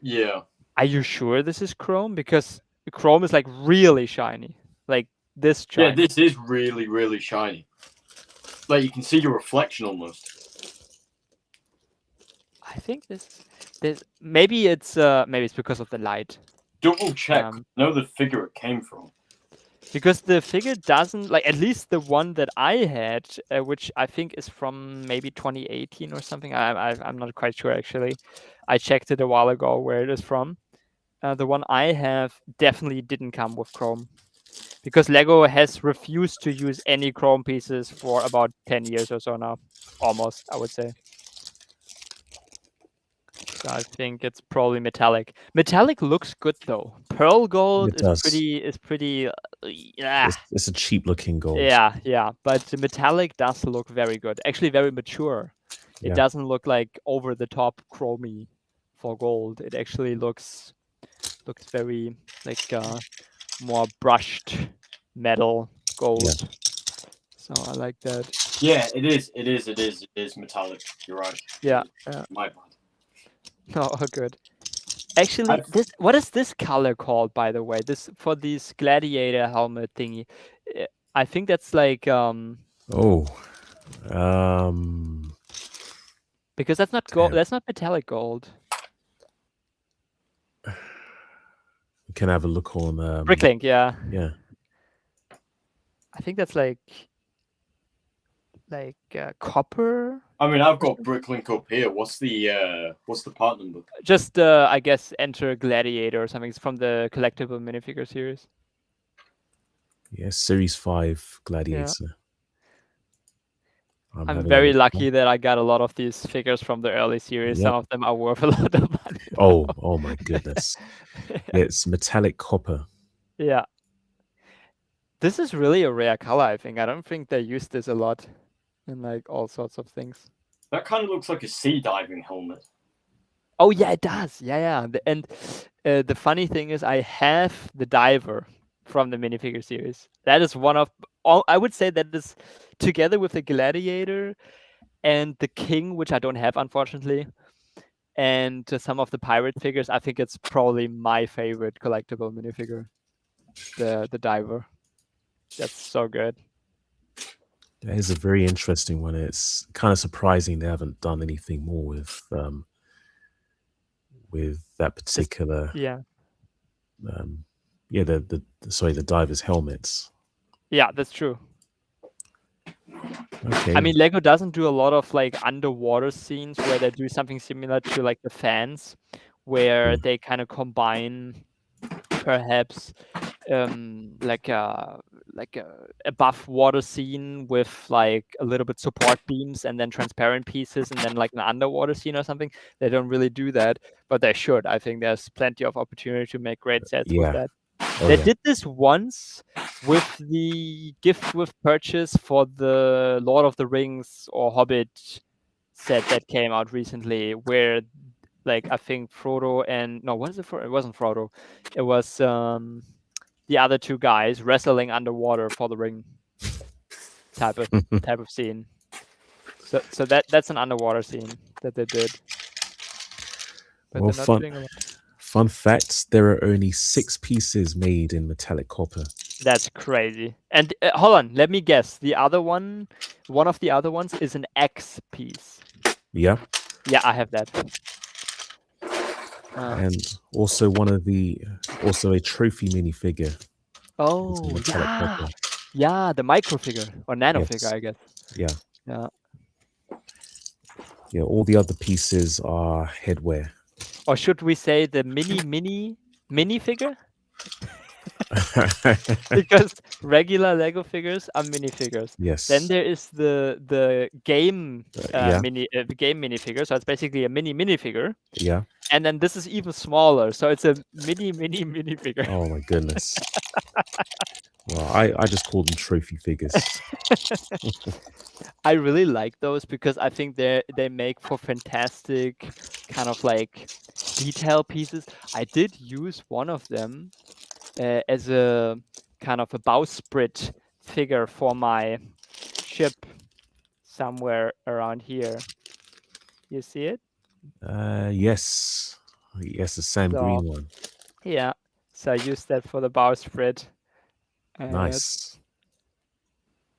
Yeah. Are you sure this is chrome? Because chrome is like really shiny. Like this shiny. Yeah, this is really, really shiny. Like you can see your reflection almost. I think this maybe it's because of the light. Double check. Know the figure it came from. Because the figure doesn't, like, at least the one that I had, which I think is from maybe 2018 or something. I'm not quite sure, actually. I checked it a while ago where it is from. The one I have definitely didn't come with chrome, because Lego has refused to use any chrome pieces for about 10 years or so now. Almost, I would say. So I think it's probably metallic. Metallic looks good though. Pearl gold is pretty. Yeah. It's a cheap looking gold. Yeah. But the metallic does look very good. Actually, very mature. It doesn't look like over the top chromey for gold. It actually looks very like more brushed metal gold. Yeah. So I like that. Yeah, it is metallic. You're right. Yeah. My bad. Oh, good. Actually, what is this color called, by the way? This for this gladiator helmet thingy. I think that's like because that's not gold. That's not metallic gold. You can have a look on Bricklink, yeah. Yeah. I think that's like like copper. I mean, I've got Bricklink up here. What's the part number? Just I guess Enter Gladiator or something. It's from the collectible minifigure series. Yeah, Series 5 Yeah. Gladiator. I'm very lucky that I got a lot of these figures from the early series. Yep. Some of them are worth a lot of money. Oh my goodness. It's metallic copper. Yeah. This is really a rare color, I think. I don't think they use this a lot in like all sorts of things. That kind of looks like a sea diving helmet. Oh yeah, it does. Yeah. And the funny thing is, I have the diver from the minifigure series. That is one of all. I would say that is together with the gladiator and the king, which I don't have unfortunately, and some of the pirate figures. I think it's probably my favorite collectible minifigure. The diver. That's so good. That is a very interesting one. It's kind of surprising they haven't done anything more with that particular. Yeah. The diver's helmets. Yeah, that's true. Okay. I mean, Lego doesn't do a lot of like underwater scenes where they do something similar to like the fans, where they kind of combine perhaps like a above water scene with like a little bit support beams and then transparent pieces and then like an underwater scene or something. They don't really do that, but they should. I think there's plenty of opportunity to make great sets with that. They did this once with the gift with purchase for the Lord of the Rings or Hobbit set that came out recently, where like I think Frodo and no, what is it for? It wasn't Frodo. It was the other two guys wrestling underwater for the ring type of scene. So that's an underwater scene that they did. But Well, they're not doing a lot. Fun fact, there are only 6 pieces made in metallic copper. That's crazy. And hold on, let me guess. The other one of the other ones is an X piece. Yeah. Yeah, I have that. And also a trophy minifigure. Oh, yeah, the micro figure or nano figure, I guess. Yeah. Yeah, all the other pieces are headwear. Or should we say the mini figure? Because regular Lego figures are minifigures. Yes. Then there is the game game minifigure. So it's basically a minifigure. Yeah. And then this is even smaller. So it's a minifigure. Oh my goodness. Well, I just call them trophy figures. I really like those because I think they make for fantastic kind of like detail pieces. I did use one of them as a kind of a bowsprit figure for my ship somewhere around here. You see it? Yes, the sand green one. Yeah, so I used that for the bowsprit. Nice.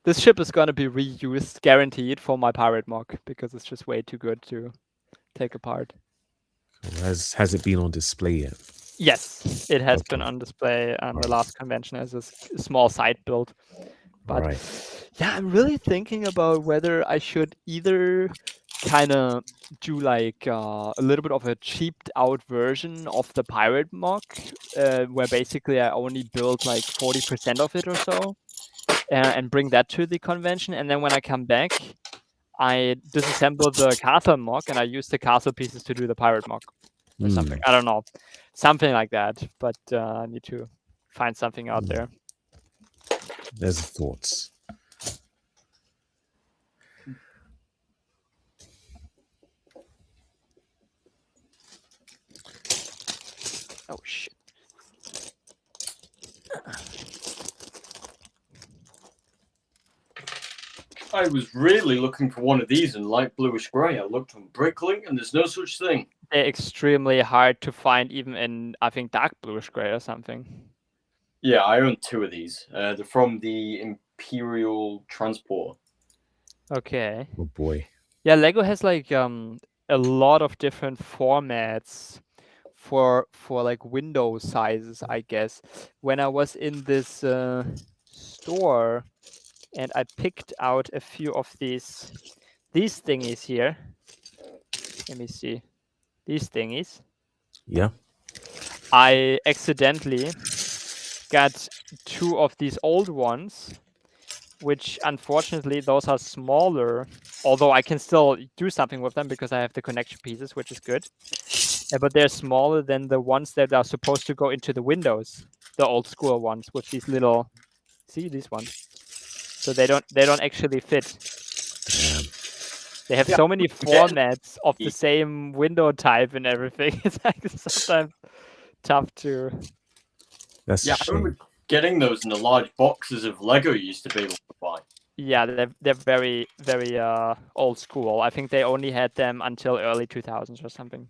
This ship is going to be reused, guaranteed, for my pirate mock because it's just way too good to take apart. Has it been on display yet? Yes, it has been on display on the last convention as a small side build. But yeah, I'm really thinking about whether I should either kind of do like a little bit of a cheaped out version of the pirate mock, where basically I only build like 40% of it or so, and bring that to the convention. And then when I come back, I disassemble the castle mock and I use the castle pieces to do the pirate mock or something. I don't know. Something like that. But I need to find something out there. There's the thoughts. Oh, shit. I was really looking for one of these in light bluish grey. I looked on Bricklink and there's no such thing. They're extremely hard to find even in, I think, dark bluish grey or something. Yeah, I own 2 of these. They're from the Imperial Transport. Okay. Oh boy. Yeah, Lego has like a lot of different formats for like window sizes, I guess. When I was in this store and I picked out a few of these thingies here. Let me see. These thingies. Yeah. I accidentally got 2 of these old ones, which unfortunately those are smaller, although I can still do something with them because I have the connection pieces, which is good. But they're smaller than the ones that are supposed to go into the windows, the old school ones with these little, see these ones. So they don't actually fit. Damn. They have so many formats of the same window type and everything. It's like sometimes tough to. That's a I shame. remember getting those in the large boxes of Lego you used to be able to buy. Yeah, they're very old school. I think they only had them until early 2000s or something.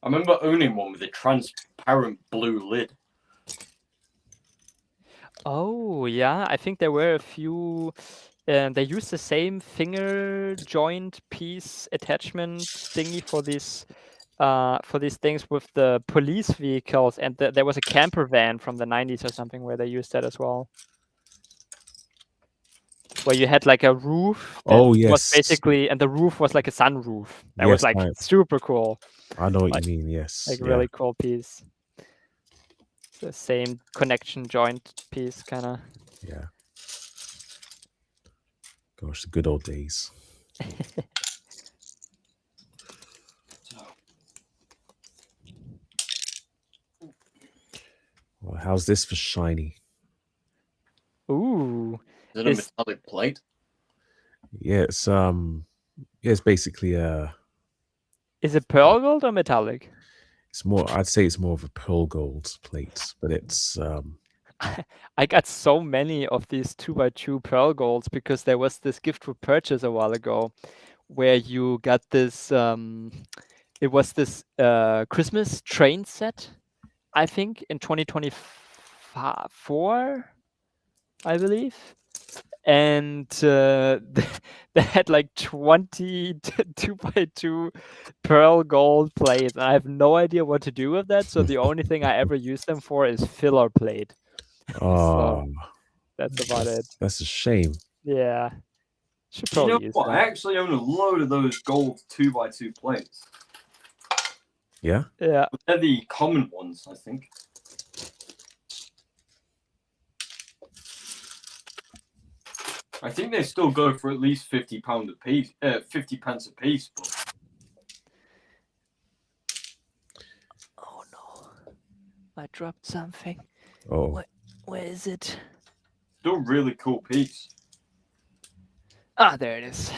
I remember owning one with a transparent blue lid. Oh yeah, I think there were a few. They used the same finger joint piece attachment thingy for these things with the police vehicles, and there was a camper van from the 90s or something where they used that as well. Where you had like a roof that was basically, and the roof was like a sunroof. That was like super cool. I know what you mean, yes. Like really cool piece. It's the same connection joint piece, kind of. Yeah. Gosh, the good old days. Well, how's this for shiny? Ooh. Is it a metallic plate? Yeah, it's basically a. Is it pearl gold or metallic? It's more. I'd say it's more of a pearl gold plate, but it's. I got so many of these 2x2 pearl golds because there was this gift for purchase a while ago, where you got this. It was this Christmas train set, I think, in 2024, I believe. And they had like 20 2x2 pearl gold plates. I have no idea what to do with that. So the only thing I ever use them for is filler plate. Oh, so that's about it. That's a shame. Yeah. Should probably you know use what? Them. I actually own a load of those gold 2x2 plates. Yeah? Yeah. But they're the common ones, I think. I think they still go for at least £50 a piece, 50 pence a piece. But... Oh no! I dropped something. Oh. Where is it? Still really cool piece. Ah, there it is.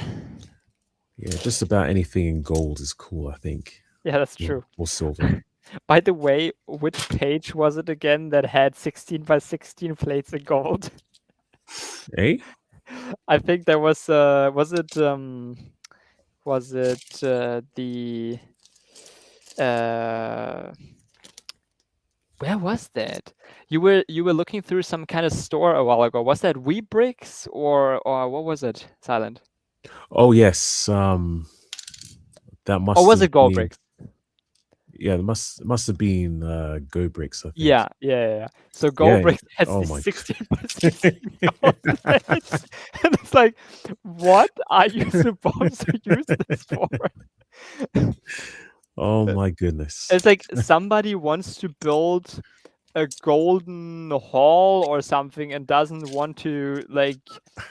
Yeah, just about anything in gold is cool, I think. Yeah, that's true. Or silver. By the way, which page was it again that had 16x16 plates in gold? Eh? I think there was the where was that? You were looking through some kind of store a while ago. Was that Webricks or what was it? Silent. Oh yes. That must. Or was it GoBricks? Yeah, it must have been GoBricks, I think. Yeah. So GoBricks has 16x16 plates. And it's like, what are you supposed to use this for? Oh my goodness. It's like somebody wants to build a golden hall or something and doesn't want to like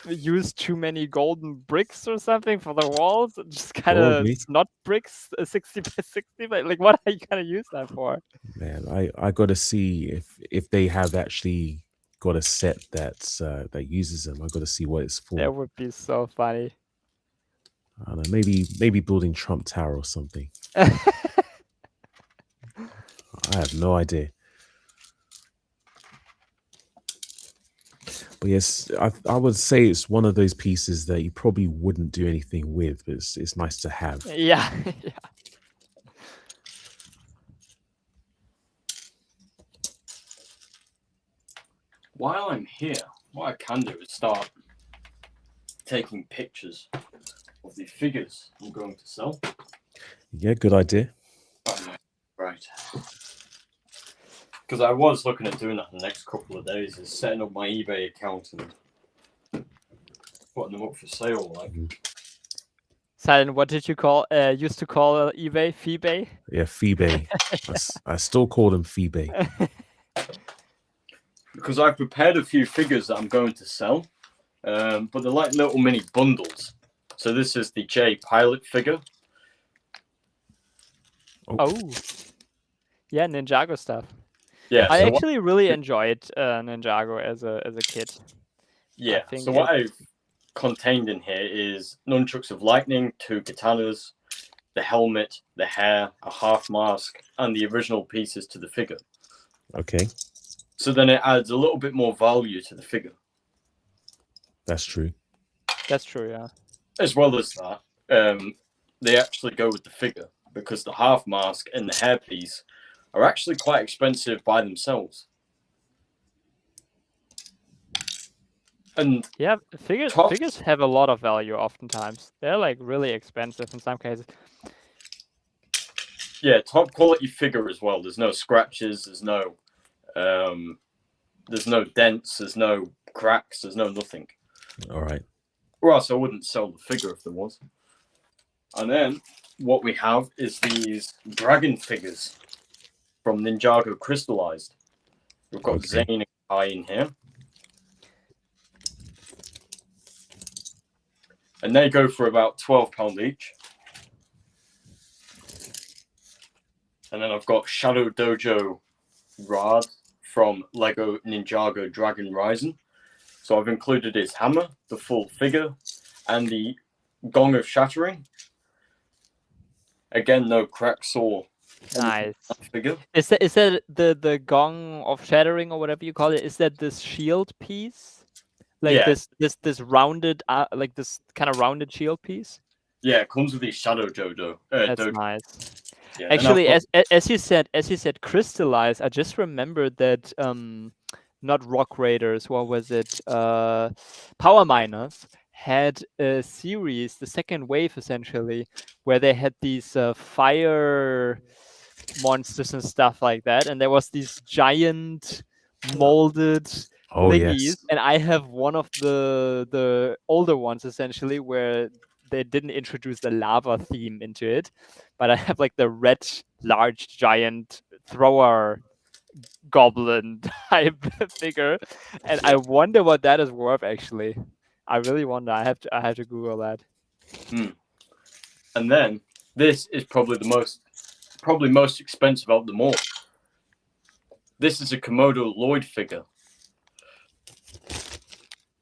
use too many golden bricks or something for the walls. Just kind of snot bricks, 60x60. Like, what are you gonna use that for? Man, I gotta see if they have actually got a set that's that uses them. I gotta see what it's for. That would be so funny. I don't know, maybe building Trump Tower or something. I have no idea. But yes, I would say it's one of those pieces that you probably wouldn't do anything with, but it's nice to have. Yeah. While I'm here, what I can do is start taking pictures of the figures I'm going to sell. Yeah, good idea. Right. Because I was looking at doing that in the next couple of days, is setting up my eBay account and putting them up for sale. Like, Silent, what did you used to call eBay? Feebay? Yeah, Phoebe. I still call them Phoebe. because I've prepared a few figures that I'm going to sell, but they're like little mini bundles. So this is the J Pilot figure. Oh. Yeah, Ninjago stuff. Yeah, I so actually really enjoyed Ninjago as a kid. Yeah, so what I've contained in here is nunchucks of lightning, 2 katanas, the helmet, the hair, a half mask, and the original pieces to the figure. Okay. So then it adds a little bit more value to the figure. That's true. That's true, yeah. As well as that, they actually go with the figure because the half mask and the hairpiece are actually quite expensive by themselves. And yeah, figures have a lot of value oftentimes. They're like really expensive in some cases. Yeah, top quality figure as well. There's no scratches, there's no dents, there's no cracks, there's no nothing. All right. Or else I wouldn't sell the figure if there was. And then what we have is these dragon figures from Ninjago Crystallized. We've got Zane and Kai in here. And they go for about £12 each. And then I've got Shadow Dojo Rad from Lego Ninjago Dragon Rising. So I've included his hammer, the full figure, and the Gong of Shattering. Again, no cracks or nice figure. Is that the Gong of Shattering or whatever you call it? Is that this shield piece? Like this rounded, like this kind of rounded shield piece? Yeah, it comes with the Shadow Dojo. That's nice. Yeah, actually, as you said, crystallized. I just remembered that not Rock Raiders. What was it? Power Miners had a series, the second wave essentially, where they had these fire monsters and stuff like that, and there was these giant molded thingies, yes. and I have one of the older ones essentially where they didn't introduce the lava theme into it, but I have like the red large giant thrower goblin type figure, and I wonder what that is worth actually. I really wonder. I have to Google that. And then this is probably most expensive of them all. This is a Komodo Lloyd figure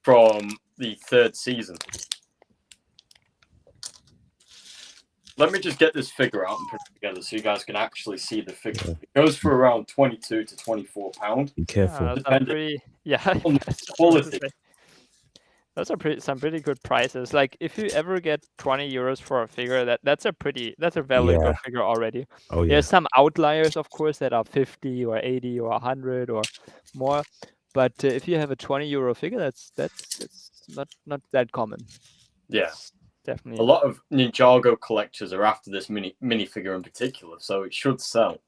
from the 3rd season. Let me just get this figure out and put it together so you guys can actually see the figure. It goes for around £22 to £24. Be careful. Depending on the quality. Those are some pretty good prices. Like if you ever get €20 for a figure, that's a very good figure already. Oh yeah. There's some outliers, of course, that are 50 or 80 or 100 or more. But if you have a €20 figure, that's not that common. Yeah, it's definitely a lot of Ninjago collectors are after this minifigure in particular, so it should sell.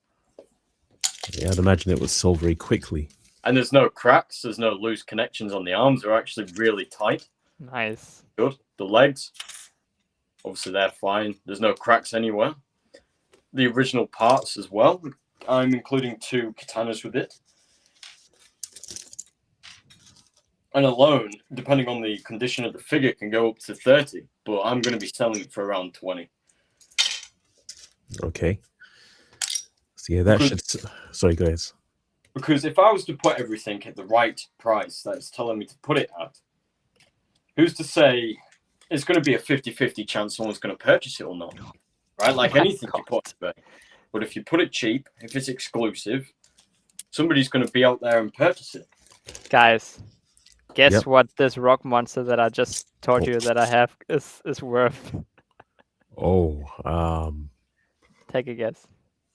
Yeah, I'd imagine it would sell very quickly. And there's no cracks, there's no loose connections on the arms. They're actually really tight. Nice. Good. The legs, obviously they're fine. There's no cracks anywhere. The original parts as well. I'm including 2 katanas with it. And alone, depending on the condition of the figure, can go up to 30. But I'm going to be selling it for around 20. Okay. So yeah, that should... Sorry, go ahead. Because if I was to put everything at the right price that it's telling me to put it at, who's to say it's going to be a 50-50 chance someone's going to purchase it or not? Right? Like anything you put today. But if you put it cheap, if it's exclusive, somebody's going to be out there and purchase it. Guys, guess what this rock monster that I just told you that I have is worth? Take a guess.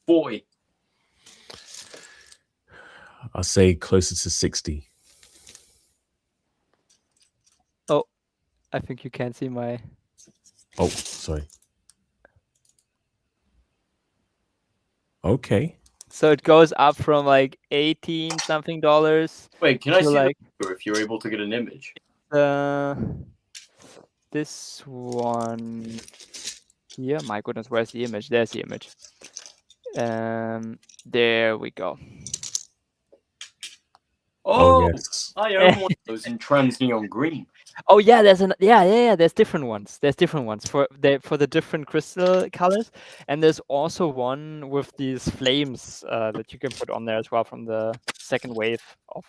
40. I'll say closer to 60. Oh, I think you can't see my... Oh, sorry. Okay. So it goes up from like $18 something. Wait, can I to see like the picture if you're able to get an image? this one here. My goodness, where's the image? There's the image. There we go. Oh, yes. I own one of those in trans neon green. Oh yeah, there's different ones. There's different ones for the different crystal colors, and there's also one with these flames that you can put on there as well from the second wave of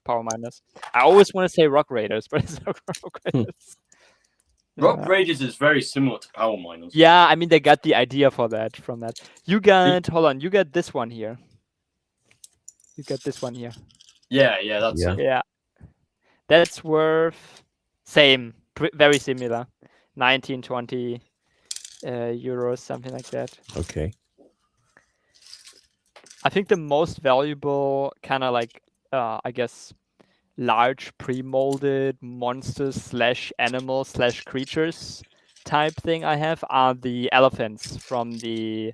Power Miners. I always want to say Rock Raiders, but it's not Rock Raiders. Rock Raiders is very similar to Power Miners. Yeah, I mean they got the idea for that from that. You got you got this one here. You got this one here. Yeah, that's it. Yeah, that's worth same, very similar, 19-20 euros, something like that. Okay. I think the most valuable kind of like I guess large pre-molded monsters / animals / creatures type thing I have are the elephants from the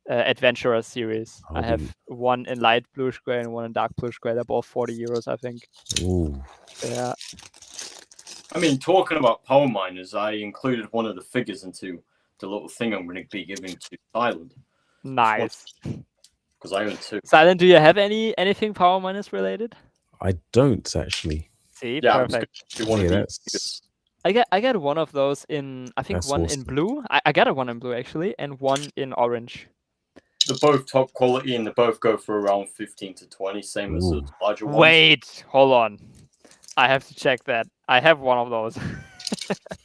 Adventurer series. I have one in light bluish gray and one in dark bluish gray. They're both 40 euros, I think. Ooh. Yeah. I mean, talking about Power Miners, I included one of the figures into the little thing I'm going to be giving to Silent. Nice. Because I own 2. Silent, do you have anything Power Miners related? I don't actually. See, yeah, perfect. I got one of those in, I think one in blue. I got one in blue actually, and one in orange. They're both top quality, and they both go for around 15 to 20, same as the larger ones. Wait, hold on. I have to check that. I have one of those.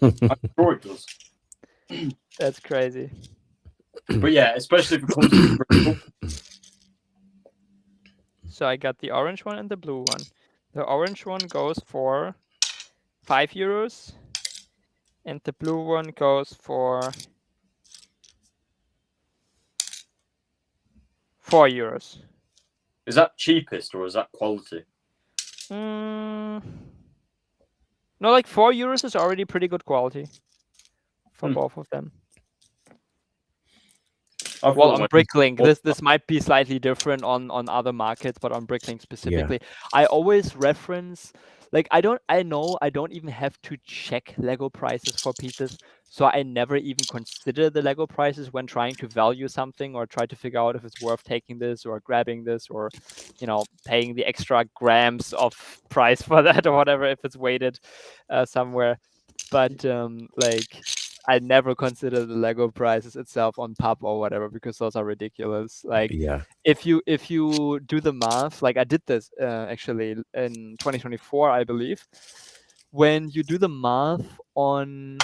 I'm sure it does. That's crazy. But yeah, especially if it comes to So I got the orange one and the blue one. The orange one goes for 5 euros, and the blue one goes for 4 euros. Is that cheapest or is that quality? No, like 4 euros is already pretty good quality for both of them. Well, on Bricklink, this might be slightly different on other markets, but on Bricklink specifically, I always reference, like I don't even have to check Lego prices for pieces, so I never even consider the Lego prices when trying to value something or try to figure out if it's worth taking this or grabbing this or, paying the extra grams of price for that or whatever if it's weighted somewhere. But I never consider the Lego prices itself on pub or whatever because those are ridiculous. Like, if you do the math, like I did this actually in 2024, I believe. When you do the math on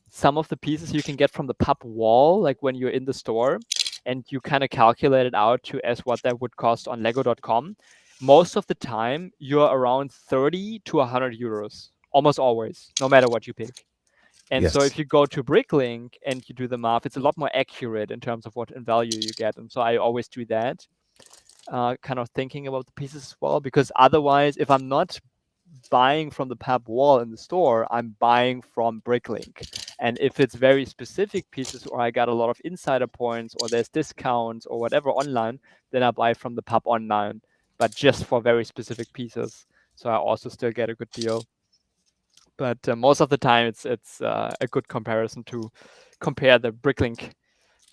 some of the pieces you can get from the pub wall, like when you're in the store, and you kind of calculate it out to as what that would cost on Lego.com, most of the time you're around 30 to 100 euros, almost always, no matter what you pick. And so if you go to Bricklink and you do the math, it's a lot more accurate in terms of what in value you get. And so I always do that, kind of thinking about the pieces as well, because otherwise, if I'm not buying from the pub wall in the store, I'm buying from Bricklink. And if it's very specific pieces or I got a lot of insider points or there's discounts or whatever online, then I buy from the pub online, but just for very specific pieces. So I also still get a good deal. But most of the time, it's a good comparison to compare the Bricklink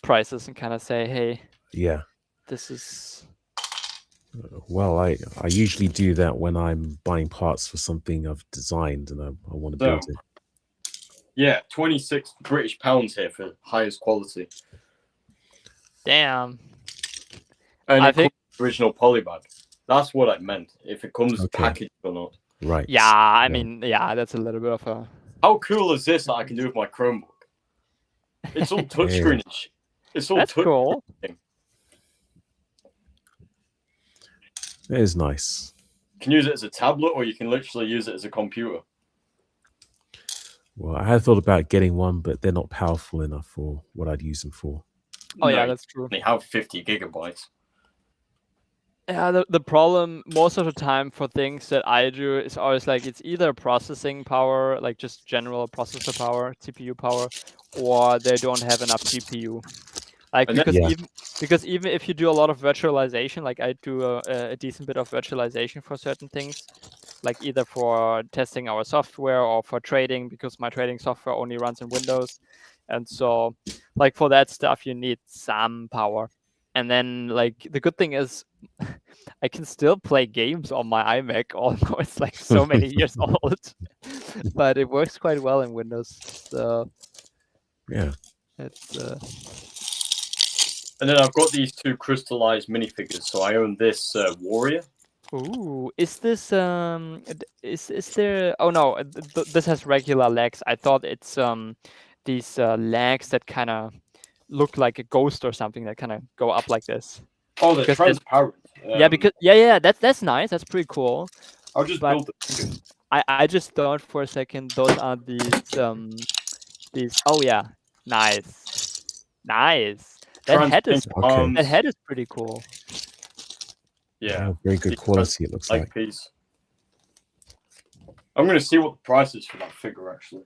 prices and kind of say, hey, this is. Well, I usually do that when I'm buying parts for something I've designed and I want to build it. Yeah, 26 British pounds here for highest quality. Damn. And I think original polybag. That's what I meant. If it comes packaged or not. Right. Yeah, I mean, that's a little bit of a. How cool is this that I can do with my Chromebook? It's all touchscreen. It's all That's cool. It is nice. You can use it as a tablet, or you can literally use it as a computer. Well, I had thought about getting one, but they're not powerful enough for what I'd use them for. Oh, yeah, that's true. They have 50 gigabytes. Yeah, the problem most of the time for things that I do is always like it's either processing power, like just general processor power, CPU power, or they don't have enough GPU. Like And then- because even if you do a lot of virtualization, like I do a decent bit of virtualization for certain things, like either for testing our software or for trading, because my trading software only runs in Windows. And so like for that stuff, you need some power. And then like the good thing is I can still play games on my iMac, although it's like so many years old, but it works quite well in Windows. So Yeah. it's And then I've got these two crystallized minifigures. So I own this warrior. Ooh, is this is there? Oh no, this has regular legs. I thought it's these legs that kind of look like a ghost or something that kind of go up like this. Oh, they're Because transparent. yeah, because yeah, that's nice. That's pretty cool. I'll just But build the figure. I just thought for a second those are these. Oh yeah, nice. That head is Okay. that head is pretty cool. Yeah, very good quality. It looks like. piece. I'm gonna see what the price is for that figure actually.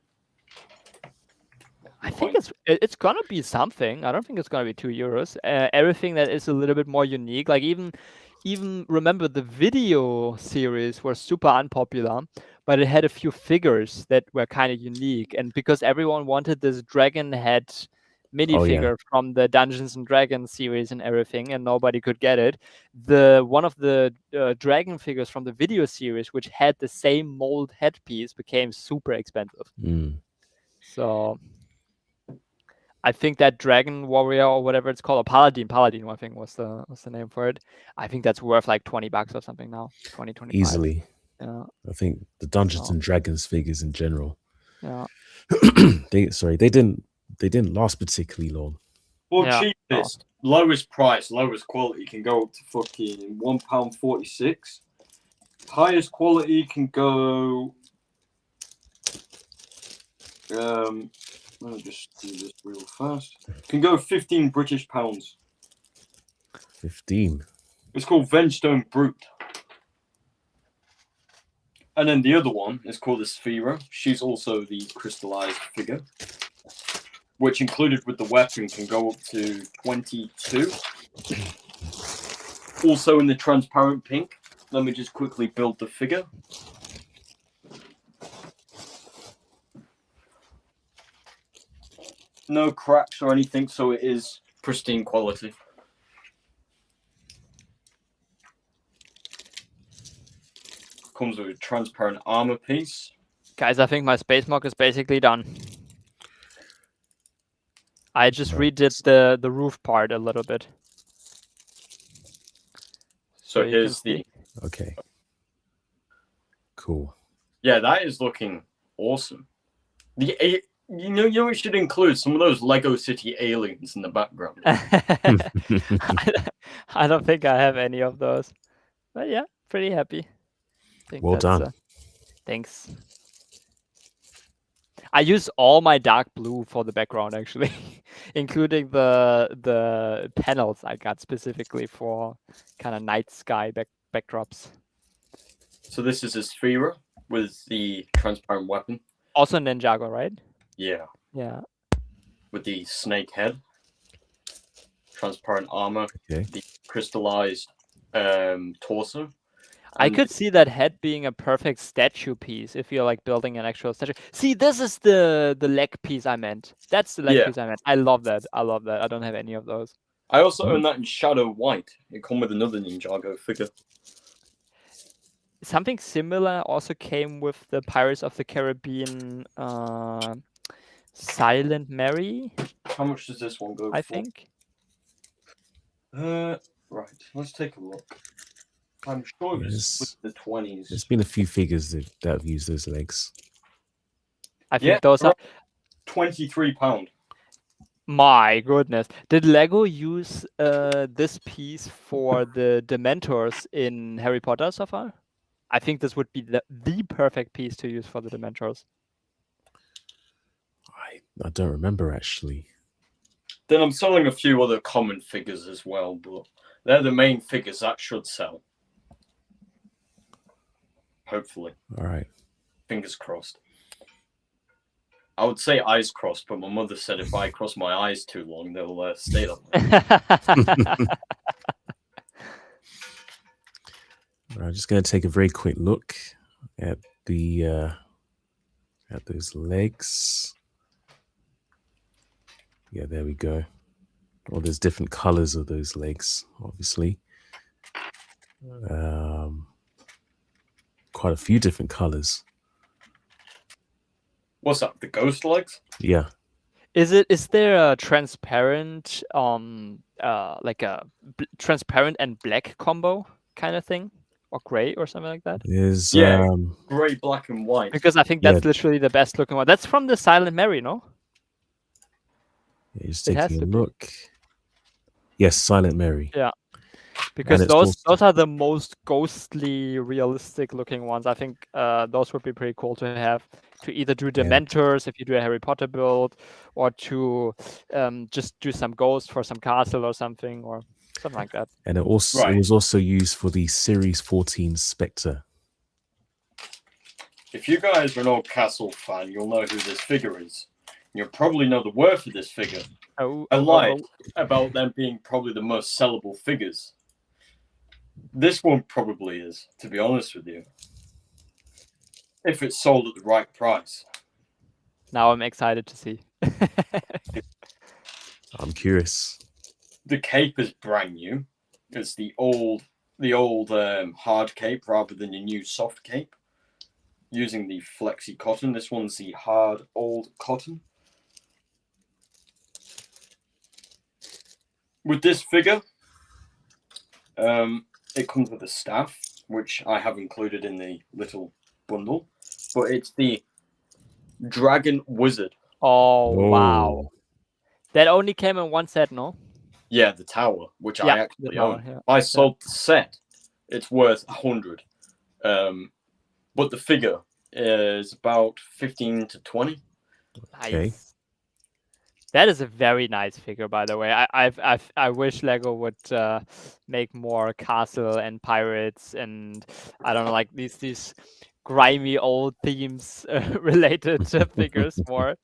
I think it's gonna be something. I don't think it's gonna be €2. Everything that is a little bit more unique, like even remember the video series was super unpopular, but it had a few figures that were kind of unique, and because everyone wanted this dragon head minifigure from the Dungeons and Dragons series and everything, and nobody could get it. One of the dragon figures from the video series, which had the same mold headpiece, became super expensive. So I think that Dragon Warrior or whatever it's called, or Paladin, I think was the name for it. I think that's worth like $20 or something now, 25. Easily. Yeah. I think the Dungeons and Dragons figures in general. Yeah. they didn't last particularly long. Well, cheapest, lowest price, lowest quality can go up to fucking £1.46. Highest quality can go. Let me just do this real fast. Can go 15 British pounds. 15. It's called Venstone Brute. And then the other one is called the Sphera. She's also the crystallized figure, which included with the weapon can go up to 22. Also in the transparent pink. Let me just quickly build the figure. No cracks or anything, so it is pristine quality. Comes with a transparent armor piece. Guys, I think my space mock is basically done. I just redid the roof part a little bit. So here's the... Okay. Cool. Yeah, that is looking awesome. You know, we should include some of those Lego City aliens in the background. I don't think I have any of those, but yeah, pretty happy. Well done. Thanks. I use all my dark blue for the background actually, including the panels I got specifically for kind of night sky backdrops. So this is a Sphera with the transparent weapon. Also Ninjago, right? Yeah. Yeah. With the snake head, transparent armor, the crystallized torso. I could see that head being a perfect statue piece if you're like building an actual statue. See, this is the leg piece I meant. That's the leg piece I meant. I love that. I don't have any of those. I also own that in Shadow White. It comes with another Ninjago figure. Something similar also came with the Pirates of the Caribbean Silent Mary. How much does this one go for? I think. Right, let's take a look. I'm sure it's with the 20s. There's been a few figures that have used those legs. I think those are £23. My goodness. Did Lego use this piece for the Dementors in Harry Potter so far? I think this would be the perfect piece to use for the Dementors. I don't remember actually. Then I'm selling a few other common figures as well, but they're the main figures that should sell. Hopefully. All right. Fingers crossed. I would say eyes crossed, but my mother said if I cross my eyes too long, they'll stay that way. I'm just going to take a very quick look at the at those legs. Yeah, there we go. Well, there's different colors of those legs, obviously. Quite a few different colors. What's that? The ghost legs? Yeah. Is there a transparent like a transparent and black combo kind of thing, or gray or something like that? There's gray, black, and white. Because I think that's literally the best looking one. That's from the Silent Mary, no? Yeah, just taking a look. Yes, Silent Mary. Yeah. Because those are the most ghostly, realistic looking ones. I think those would be pretty cool to have, to either do Dementors if you do a Harry Potter build, or to just do some ghost for some castle or something like that. And it was also used for the Series 14 Spectre. If you guys are an old Castle fan, you'll know who this figure is. You'll probably know the worth of this figure. I lied about them being probably the most sellable figures. This one probably is, to be honest with you. If it's sold at the right price. Now I'm excited to see. I'm curious. The cape is brand new. It's the old hard cape rather than the new soft cape. Using the flexi cotton. This one's the hard old cotton. With this figure, it comes with a staff, which I have included in the little bundle, but it's the Dragon Wizard. Oh, wow. That only came in one set, no? Yeah, the tower, which I actually own. Yeah. If I sold the set, it's worth 100. But the figure is about 15 to 20. Okay. Nice. That is a very nice figure, by the way. I wish Lego would make more castle and pirates and I don't know, like these grimy old themes related figures more.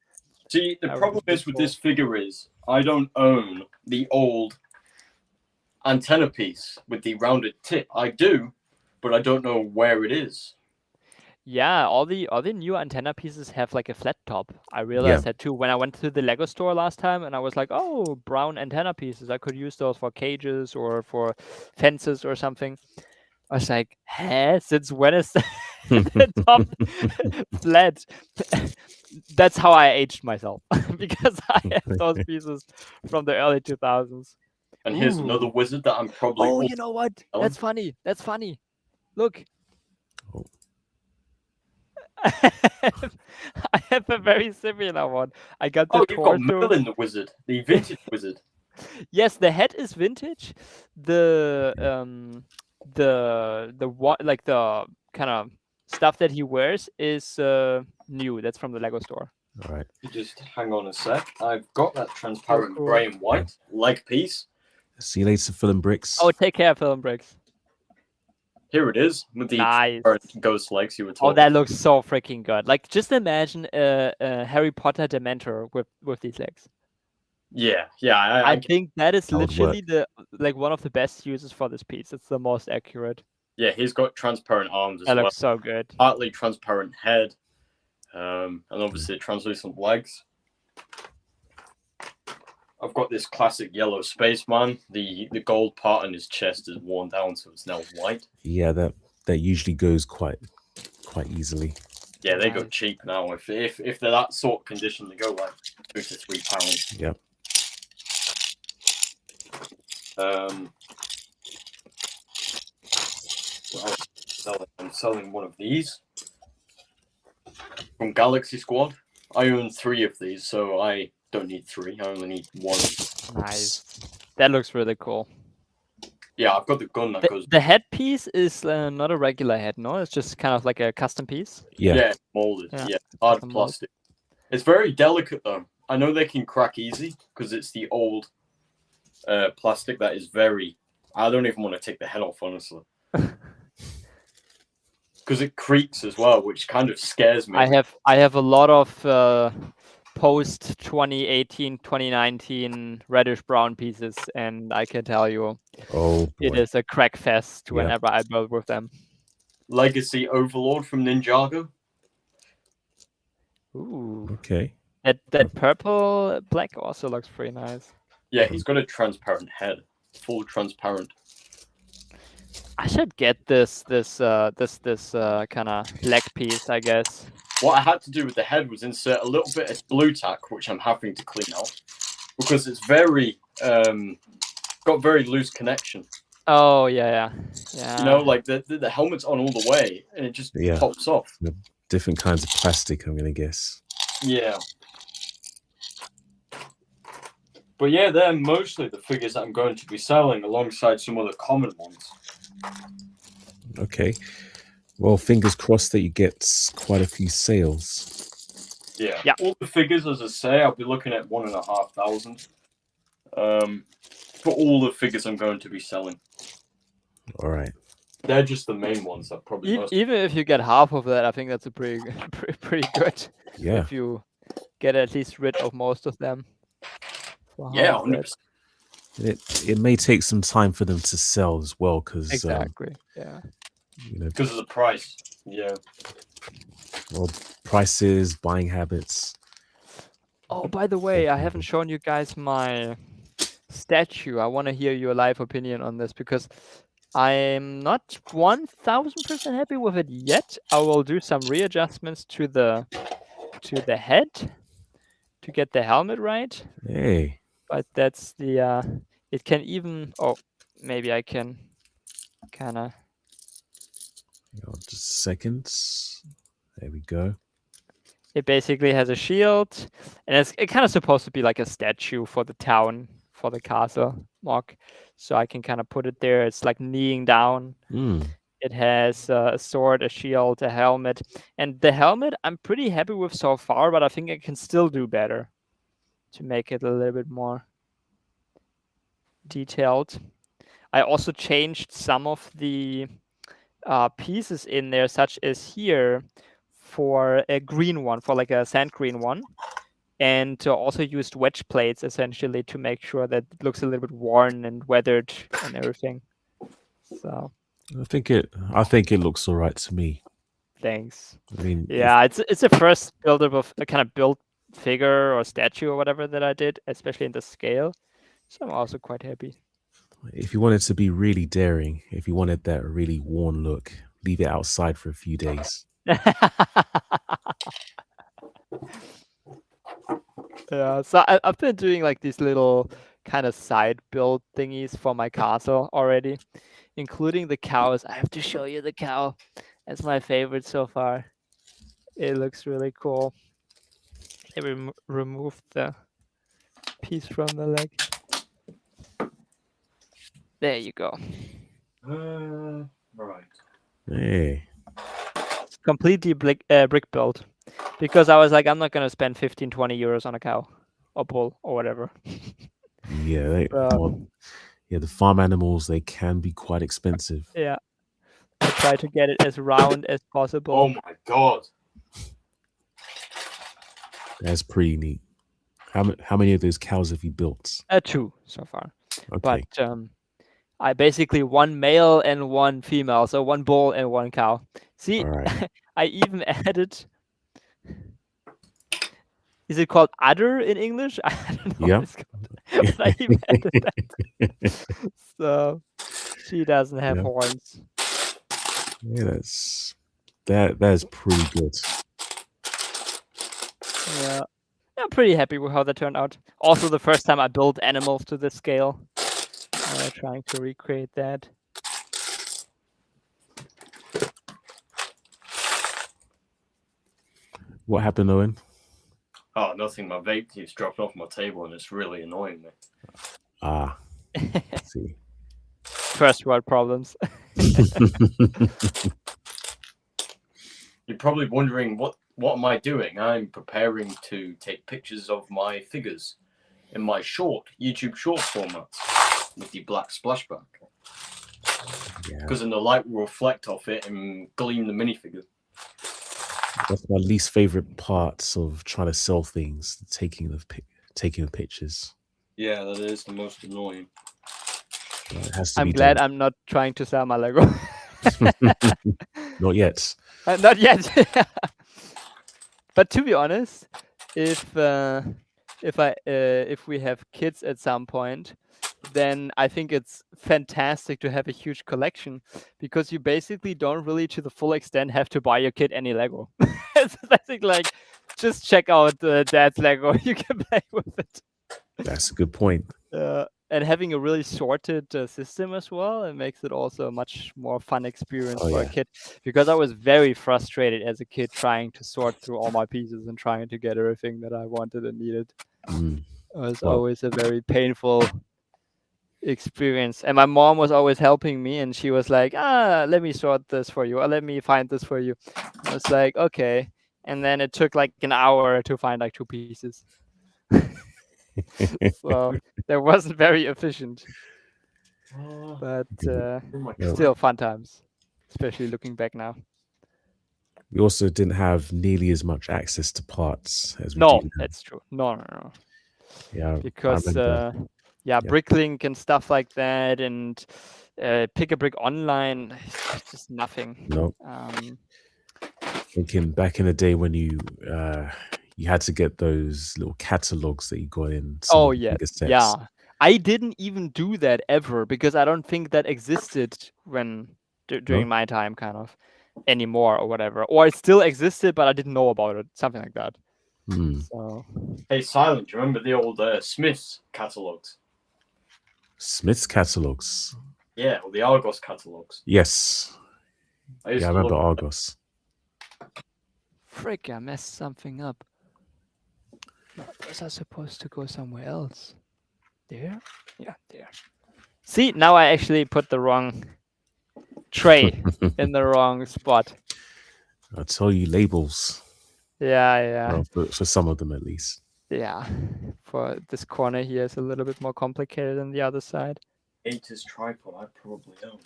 See, the problem is with this figure is I don't own the old antenna piece with the rounded tip. I do, but I don't know where it is. Yeah, all the new antenna pieces have like a flat top. I realized that too when I went to the Lego store last time, and I was like, oh, brown antenna pieces. I could use those for cages or for fences or something. I was like, huh? Since when is the top flat? That's how I aged myself because I have those pieces from the early 2000s. And here's another wizard that I'm probably... Oh, you know what? That's funny. That's funny. Look. Oh. I have a very similar one. I got the you've got Merlin the wizard, the vintage wizard. Yes, the head is vintage. The what, like the kind of stuff that he wears is new. That's from the Lego store. All right. Just hang on a sec. I've got that transparent grey and white leg piece. See you later, Phil and Bricks. Oh, take care, Phil and Bricks. Here it is with the ghost legs you were talking. Oh, that looks so freaking good. Like, just imagine a Harry Potter Dementor with these legs. Yeah. I think that is literally one of the best uses for this piece. It's the most accurate. Yeah, he's got transparent arms as well. That looks so good. Partly transparent head, and obviously translucent legs. I've got this classic yellow spaceman. The gold part on his chest is worn down, so it's now white. Yeah, that usually goes quite easily. Yeah, they go cheap now. If they're that sort of condition, they go like £2 to £3. Yep. I'm selling one of these from Galaxy Squad. I own 3 of these, so I don't need 3. I only need 1. Nice. That looks really cool. Yeah, I've got the gun that goes. The headpiece is not a regular head, no? It's just kind of like a custom piece. Yeah, molded. Yeah, hard plastic. It's very delicate though. I know they can crack easy because it's the old plastic that is very. I don't even want to take the head off, honestly. Because it creaks as well, which kind of scares me. I have a lot of post 2018, 2019 reddish brown pieces, and I can tell you, it is a crack fest whenever I build with them. Legacy Overlord from Ninjago. Ooh. Okay. That purple black also looks pretty nice. Yeah, he's got a transparent head, full transparent. I should get this kind of leg piece, I guess. What I had to do with the head was insert a little bit of blue tack, which I'm having to clean out because it's very got very loose connection. Oh yeah. You know, like the helmet's on all the way, and it just pops off. Different kinds of plastic, I'm gonna guess. Yeah. But yeah, they're mostly the figures that I'm going to be selling alongside some other common ones. Okay. Well, fingers crossed that you get quite a few sales. Yeah. All the figures, as I say, I'll be looking at 1,500. For all the figures I'm going to be selling. All right. They're just the main ones that probably even if you get half of that, I think that's a pretty good. Yeah. If you get at least rid of most of them. Yeah, 100%. It may take some time for them to sell as well, because exactly. Yeah. You know, because of the price. Yeah. Well, prices, buying habits. Oh, by the way, I haven't shown you guys my statue. I want to hear your live opinion on this because I'm not 1000% happy with it yet. I will do some readjustments to the head to get the helmet right. Hey. But that's the it can even maybe I can kind of just seconds. There we go. It basically has a shield, and it's kind of supposed to be like a statue for the town, for the castle mock. So I can kind of put it there. It's like kneeling down. It has a sword, a shield, a helmet. And the helmet I'm pretty happy with so far, but I think I can still do better to make it a little bit more detailed. I also changed some of the pieces in there, such as here, for a green one, for like a sand green one. And also used wedge plates essentially to make sure that it looks a little bit worn and weathered and everything. So I think it looks all right to me. Thanks. I mean, yeah, it's the first build of a kind of built figure or statue or whatever that I did, especially in the scale. So I'm also quite happy. If you wanted to be really daring, if you wanted that really worn look, leave it outside for a few days. Yeah, so I've been doing like these little kind of side build thingies for my castle already, including the cows. I have to show you the cow. That's my favorite so far. It looks really cool. They removed the piece from the leg. There you go. Right. Hey. It's completely brick built. Because I was like, I'm not going to spend 15, 20 euros on a cow or bull or whatever. Yeah, the farm animals, they can be quite expensive. Yeah. I try to get it as round as possible. Oh my god. That's pretty neat. How many of those cows have you built? 2 so far. Okay. But I basically 1 male and 1 female, so 1 bull and 1 cow. See, right. I even added. Is it called udder in English? I don't know what it's called. But I even added that. So she doesn't have horns. Yeah, that's pretty good. Yeah. I'm pretty happy with how that turned out. Also, the first time I built animals to this scale. Trying to recreate that. What happened, Owen? Oh, nothing. My vape keeps dropping off my table and it's really annoying me. Let's see. First world problems. You're probably wondering, what am I doing? I'm preparing to take pictures of my figures in my YouTube short format with the black splashback. Because then the light will reflect off it and gleam the minifigure. That's my least favorite parts of trying to sell things, taking the pictures. Yeah, that is the most annoying. It has to I'm be glad done. I'm not trying to sell my Lego. Not yet. Not yet. But to be honest, if we have kids at some point, then I think it's fantastic to have a huge collection, because you basically don't really, to the full extent, have to buy your kid any Lego. It's basically like, just check out dad's Lego. You can play with it. That's a good point. And having a really sorted system as well, it makes it also a much more fun experience Oh for a yeah. kid. Because I was very frustrated as a kid trying to sort through all my pieces and trying to get everything that I wanted and needed. Mm. It was Well, always a very painful experience. And my mom was always helping me, and she was like, let me sort this for you, or let me find this for you. I was like, okay. And then it took like an hour to find like 2 pieces. So that wasn't very efficient. But still fun times, especially looking back now. we also didn't have nearly as much access to parts as we No, do now. that's true. No. Yeah, I Because remember. yeah, Bricklink and stuff like that, and Pick a Brick Online, it's just nothing. No, thinking back in the day when you had to get those little catalogs that you got in some Oh of the yeah, bigger sets. yeah. I didn't even do that ever, because I don't think that existed when during my time, kind of, anymore or whatever. Or it still existed, but I didn't know about it. Something like that. So. Hey, Silent, do you remember the old Smiths catalogs? Smith's catalogs. Yeah, or the Argos catalogs. Yes. I remember Argos. Frick, I messed something up. No, those are supposed to go somewhere else. There? Yeah, there. See, now I actually put the wrong tray in the wrong spot. I'll tell you, labels. Yeah. Well, for some of them at least. Yeah. For this corner here is a little bit more complicated than the other side. 8's tripod, I probably don't.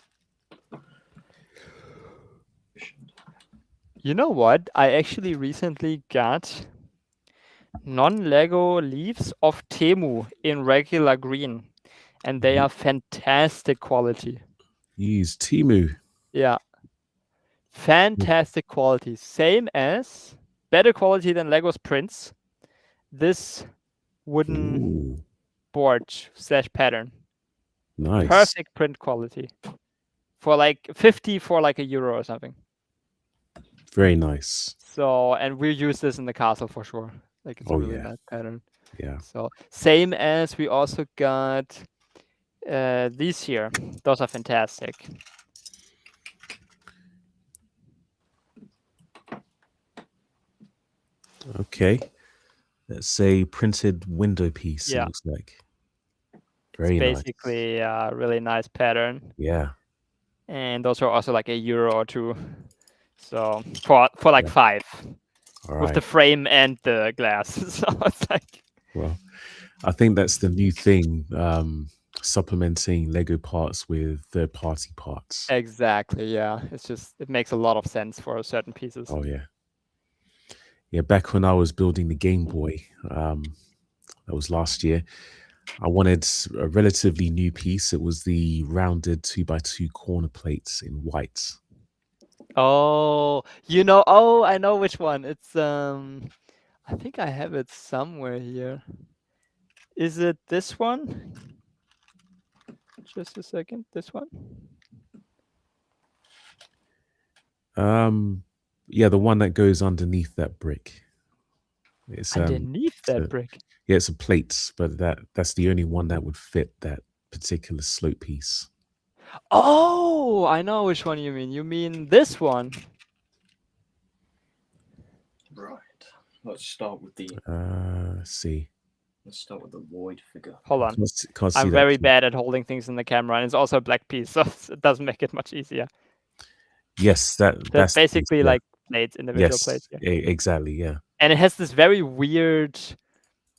You know what? I actually recently got non-Lego leaves of Temu in regular green, and they are fantastic quality. Use Temu. Yeah. Fantastic quality. Same as, better quality than Lego's prints. This wooden board / pattern. Nice. Perfect print quality. For like 50 for like €1 or something. Very nice. So, and we use this in the castle for sure. Like, it's a really nice pattern. Yeah. So, same as we also got these here. Those are fantastic. Okay. That's a printed window piece, it looks like. Very nice. Basically a really nice pattern. Yeah. And those are also like €1 or €2. So for like 5. All with the frame and the glass. So it's like, well, I think that's the new thing, supplementing Lego parts with third-party parts. Exactly, yeah. It makes a lot of sense for certain pieces. Oh yeah. Yeah, back when I was building the Game Boy, that was last year, I wanted a relatively new piece. It was the rounded 2x2 corner plates in white. Oh, I know which one. It's I think I have it somewhere here. Is it this one? Just a second. This one? Yeah, the one that goes underneath that brick. It's underneath that brick. Yeah, it's a plate, but that's the only one that would fit that particular slope piece. Oh, I know which one you mean. You mean this one? Right. Let's start with the. Let's see. Let's start with the void figure. Hold on. Can't see I'm very bad at holding things in the camera, and it's also a black piece, so it doesn't make it much easier. Yes, that's basically like plates, individual plates. Yeah. Exactly, yeah. And it has this very weird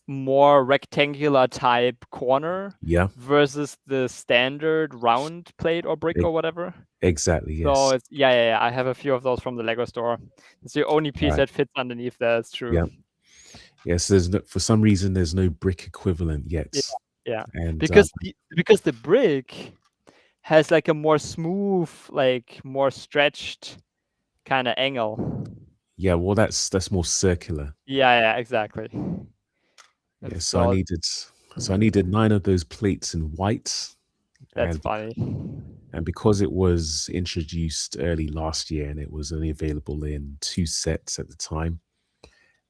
more rectangular type corner Yeah, versus the standard round plate or brick or whatever. exactly. So Yes. it's yeah. I have a few of those from the Lego store. It's the only piece Right. that fits underneath there. It's true. Yeah. Yes. There's for some reason there's no brick equivalent yet. Yeah. And Because the brick has like a more smooth, like more stretched kind of angle. yeah, well, that's more circular. Yeah, exactly. Yeah. It's So I needed 9 of those plates in white, that's and funny. because it was introduced early last year and it was only available in 2 sets at the time,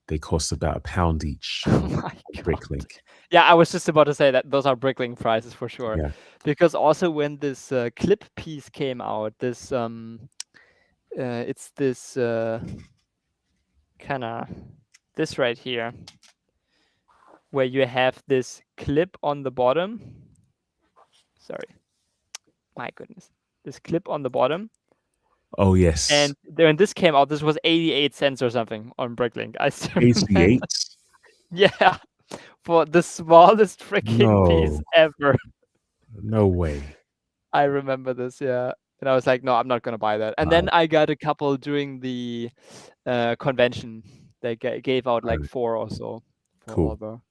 they cost about £1 each Oh on my god. Bricklink. Yeah, I was just about to say that those are Bricklink prices for sure. Yeah. Because also when this clip piece came out, this it's this kind of this right here, where you have this clip on the bottom. Sorry, my goodness, this clip on the bottom. Oh yes. And when this came out, this was 88 cents or something on Bricklink. I still remember. 88? Yeah, for the smallest freaking piece No. ever. No way. I remember this, yeah. And I was like, no, I'm not gonna buy that. And Wow. then I got a couple during the convention. They gave out like Oh, 4 or so for all cool.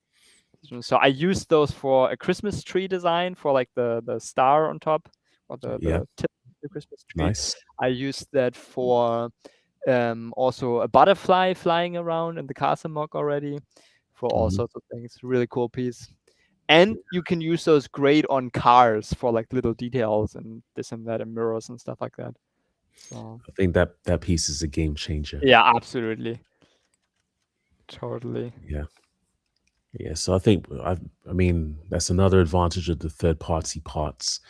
the. So I used those for a Christmas tree design for like the star on top or Yeah. the tip of the Christmas tree. Nice. I used that for also a butterfly flying around in the castle mug already for all Mhm. sorts of things. Really cool piece. And you can use those great on cars for like little details and this and that and mirrors and stuff like that. So I think that piece is a game changer. yeah, absolutely. Totally. Yeah. Yeah. So I think I mean that's another advantage of the third party parts.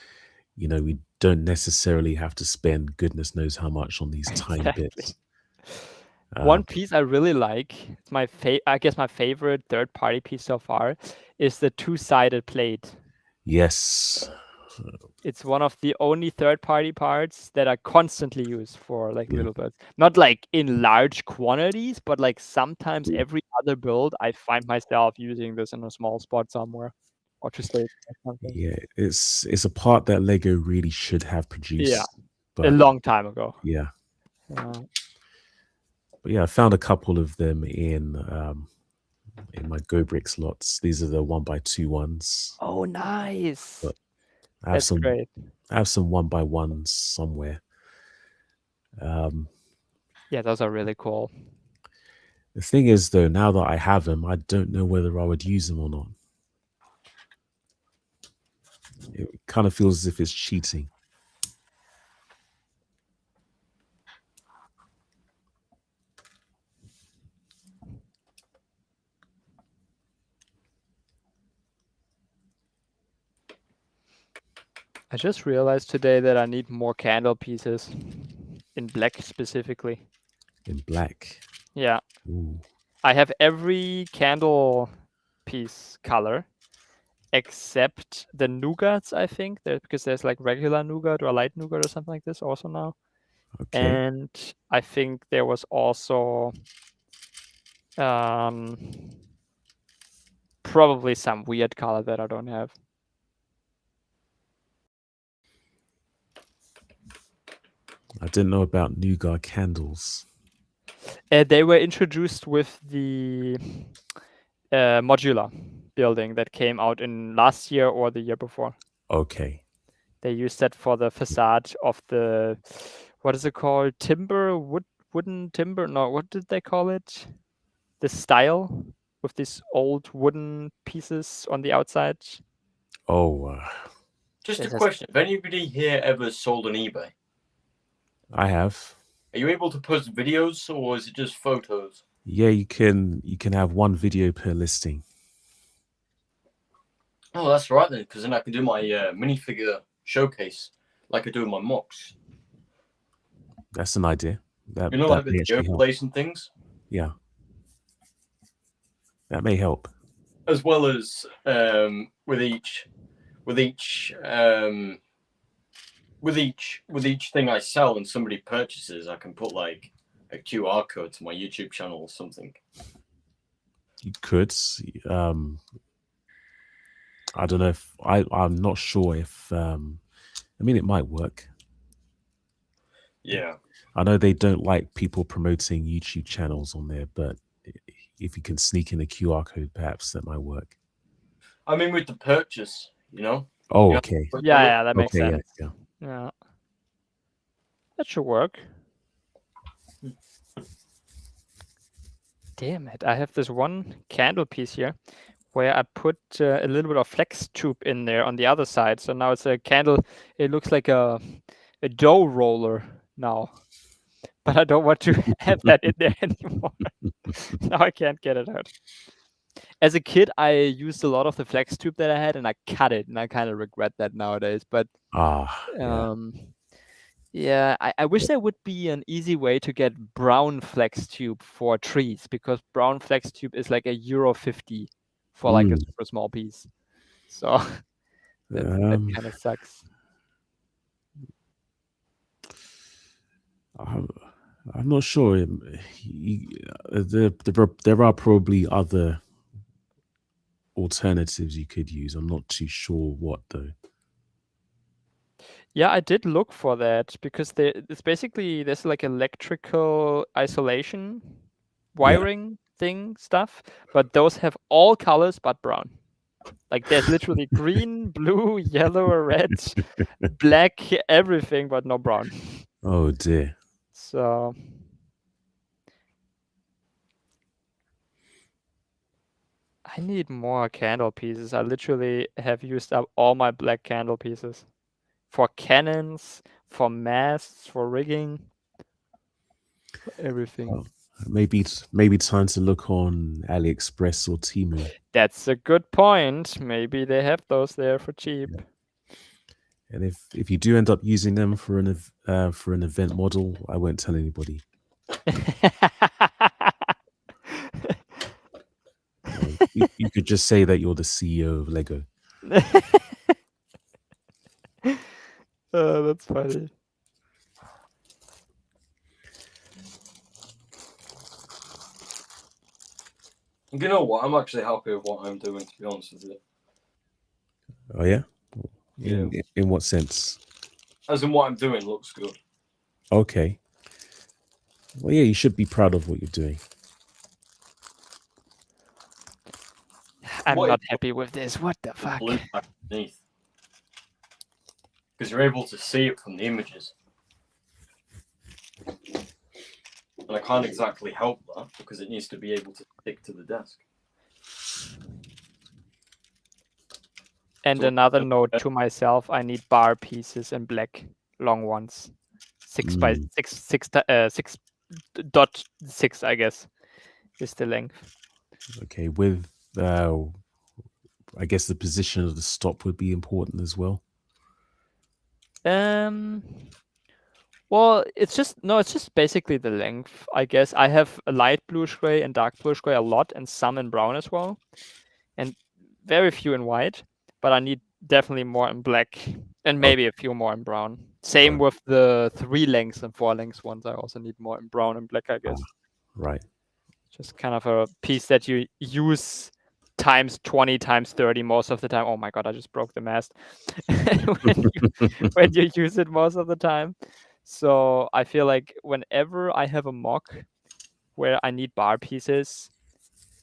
You know, we don't necessarily have to spend goodness knows how much on these tiny Exactly. bits. One piece I really like, it's my I guess my favorite third party piece so far, is the two-sided plate. Yes. It's one of the only third party parts that are constantly used for like Yeah. little birds. Not like in large quantities, but like sometimes every other build I find myself using this in a small spot somewhere or to save or something. Yeah. It's a part that Lego really should have produced. Yeah, a But long time ago. yeah. Yeah. But yeah, I found a couple of them in my Go Bricks lots. These are the 1x2 ones. Oh, nice. But I have That's some great. 1x1s somewhere. Yeah, those are really cool. The thing is, though, now that I have them, I don't know whether I would use them or not. It kind of feels as if it's cheating. I just realized today that I need more candle pieces in black specifically. In black. Yeah. Ooh. I have every candle piece color except the nougats, I think, because there's like regular nougat or light nougat or something like this also now. Okay. And I think there was also probably some weird color that I don't have. I didn't know about nougat candles. They were introduced with the modular building that came out in last year or the year before. Okay. They used that for the facade of the, what is it called? Wooden timber? No, what did they call it? The style with these old wooden pieces on the outside. Oh, just a question. Have anybody here ever sold on eBay? I have. Are you able to post videos or is it just photos? Yeah, you can have one video per listing. Oh, that's right then, because then I can do my minifigure showcase like I do in my mocks. That's an idea. That, you know, that like may the actually help. overlays and things. Yeah, that may help. As well as with each thing I sell and somebody purchases, I can put like a QR code to my YouTube channel or something. you could. Um, I don't know if I'm not sure if. I mean, it might work. Yeah. I know they don't like people promoting YouTube channels on there, but if you can sneak in a QR code, perhaps that might work. I mean, with the purchase, Oh, you have to okay. put Yeah, through it. yeah, that makes Okay, yeah, sense. yeah. Yeah, that should work. Damn it! I have this one candle piece here where I put a little bit of flex tube in there on the other side. So now it's a candle. It looks like a dough roller now, but I don't want to have that in there anymore. Now I can't get it out. As a kid, I used a lot of the flex tube that I had, and I cut it, and I kind of regret that nowadays. But Yeah. um, yeah, I wish there would be an easy way to get brown flex tube for trees, because brown flex tube is like €1.50 for like a Mm. super small piece. So that Um, kind of sucks. I'm, I'm not sure. There are probably other alternatives you could use. I'm not too sure what though. Yeah, I did look for that because it's basically there's like electrical isolation Yeah. wiring thing stuff, but those have all colors but brown. Like there's literally green, blue, yellow, red, black, everything, but no brown. Oh dear. So I need more candle pieces. I literally have used up all my black candle pieces for cannons, for masts, for rigging, for everything. Oh, maybe time to look on AliExpress or Temu. That's a good point. Maybe they have those there for cheap. And if you do end up using them for an event model, I won't tell anybody. You could just say that you're the CEO of Lego. That's funny. You know what? I'm actually happy with what I'm doing, to be honest with you. Oh yeah? Yeah. In what sense? As in what I'm doing looks good. Okay. Well, yeah, you should be proud of what you're doing. I'm What not if happy with this. What the fuck? blue underneath? Because you're able to see it from the images. And I can't exactly help that because it needs to be able to stick to the desk. And So- another note to myself: I need bar pieces in black, long ones, 6x6.6, I guess, is the length. Okay, with I guess the position of the stop would be important as well. Well, it's just basically the length, I guess. I have a light bluish gray and dark bluish gray a lot, and some in brown as well, and very few in white. But I need definitely more in black, and maybe a few more in brown. Same with the 3 lengths and 4 lengths ones. I also need more in brown and black, I guess. Right. Just kind of a piece that you use times 20 times 30 most of the time. Oh my god, I just broke the mast. when you use it most of the time. So I feel like whenever I have a mock where I need bar pieces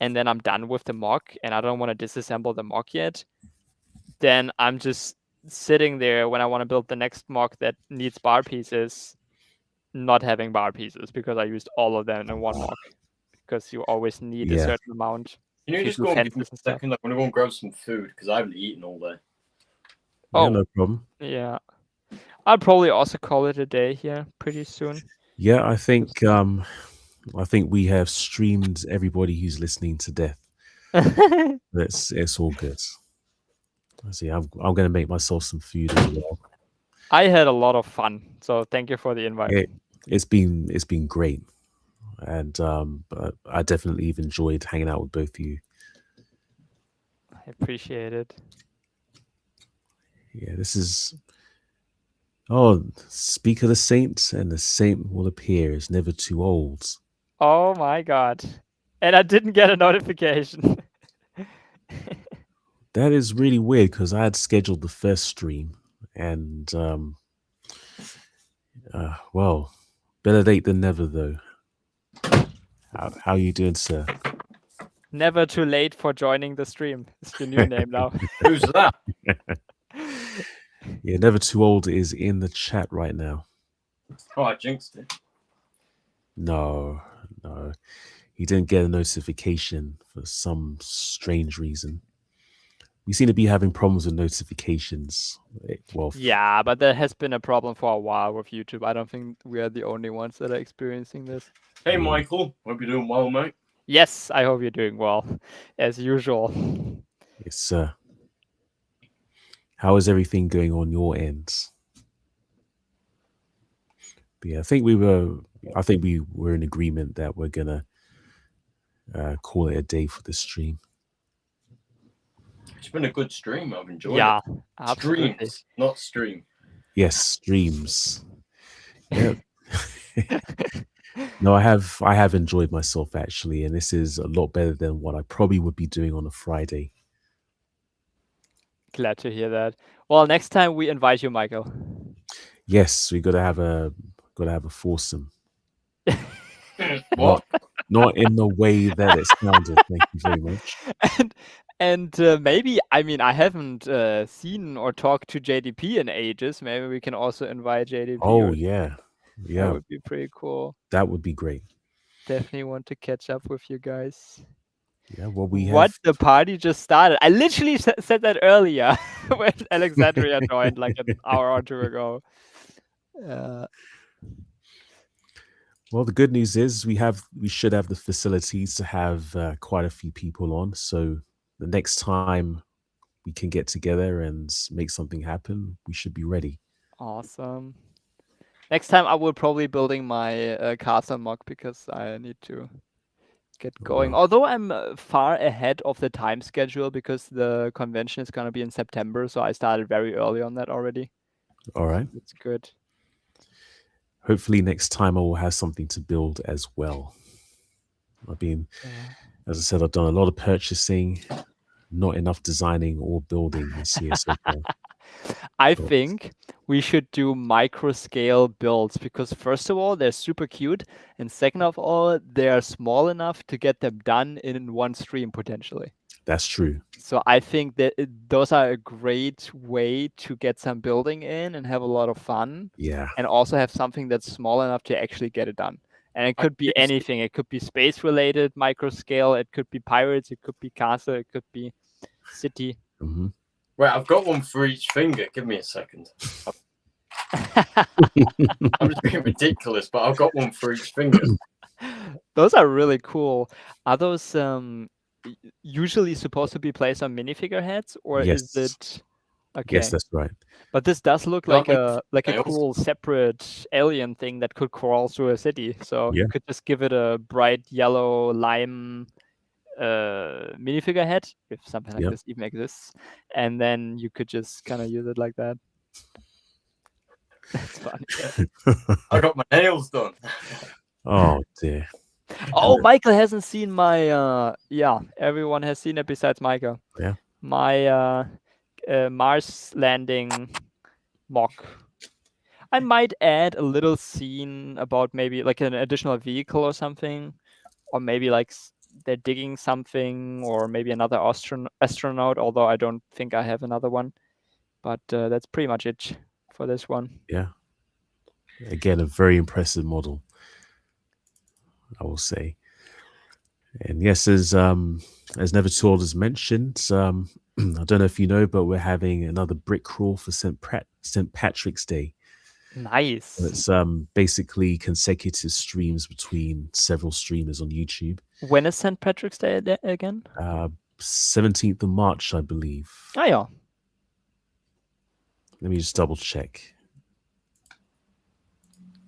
and then I'm done with the mock and I don't want to disassemble the mock yet, then I'm just sitting there when I want to build the next mock that needs bar pieces, not having bar pieces because I used all of them in one mock. Because you always need a certain amount. Can you just go and give me a second? I'm going to go and grab some food because I haven't eaten all day. Yeah, no problem. Yeah. I'll probably also call it a day here pretty soon. Yeah, I think we have streamed everybody who's listening to death. It's all good. I see. I'm going to make myself some food as well. I had a lot of fun, so thank you for the invite. It's been great, and I definitely have enjoyed hanging out with both of you. I appreciate it. Yeah, this is. Oh, speak of the saints, and the saint will appear is never too old. Oh my god. And I didn't get a notification. That is really weird because I had scheduled the first stream, and well, better late than never, though. How you doing, sir? Never too late for joining the stream. It's your new name now. Who's that? Yeah, never too old is in the chat right now. Oh, I jinxed it. No, he didn't get a notification for some strange reason. We seem to be having problems with notifications. Well, yeah, but that has been a problem for a while with YouTube. I don't think we are the only ones that are experiencing this. Hey, Michael. Hope you're doing well, mate. Yes, I hope you're doing well, as usual. Yes, sir. How is everything going on your end? But yeah, I think we were in agreement that we're gonna call it a day for the stream. It's been a good stream. I've enjoyed it. Yeah, absolutely. Streams, not stream. Yes, streams. Yeah. No, I have enjoyed myself actually, and this is a lot better than what I probably would be doing on a Friday. Glad to hear that. Well, next time we invite you, Michael. Yes, we gotta have a foursome. What? Not in the way that it sounded. Thank you very much. And maybe, I mean, I haven't seen or talked to JDP in ages. Maybe we can also invite JDP. Oh yeah. That would be pretty cool. That would be great. Definitely want to catch up with you guys. Yeah, well, the party just started. I literally said that earlier when Alexandria joined like an hour or two ago. Well, the good news is we should have the facilities to have quite a few people on. So the next time we can get together and make something happen, we should be ready. Awesome. Next time I will probably building my castle mock because I need to get going. Although I'm far ahead of the time schedule because the convention is going to be in September. So I started very early on that already. All right. It's good. Hopefully next time I will have something to build as well. As I said, I've done a lot of purchasing, not enough designing or building this year so far. I think we should do micro scale builds because first of all, they're super cute. And second of all, they're small enough to get them done in one stream potentially. That's true. So I think that those are a great way to get some building in and have a lot of fun. Yeah. And also have something that's small enough to actually get it done. And it could be anything. It could be space related, micro scale. It could be pirates. It could be castle. It could be city. Mm-hmm. Wait, I've got one for each finger. Give me a second. I'm just being ridiculous, but I've got one for each finger. Those are really cool. Are those usually supposed to be placed on minifigure heads, or is it? Okay. Yes, that's right. But this does look like a cool separate alien thing that could crawl through a city. So you could just give it a bright yellow lime minifigure head, if something like this even exists, and then you could just kind of use it like that. That's funny. I got my nails done. Oh dear. Oh, Michael hasn't seen my everyone has seen it besides Michael. Yeah. My Mars landing mock. I might add a little scene about maybe like an additional vehicle or something, or maybe like they're digging something, or maybe another astronaut, although I don't think I have another one. But that's pretty much it for this one. Yeah. Again, a very impressive model, I will say. And yes, as Never Too Old has mentioned, I don't know if you know, but we're having another brick crawl for St. Patrick's Day. Nice. So it's basically consecutive streams between several streamers on YouTube. When is St. Patrick's Day again? 17th of March, I believe. Oh, yeah. Let me just double check.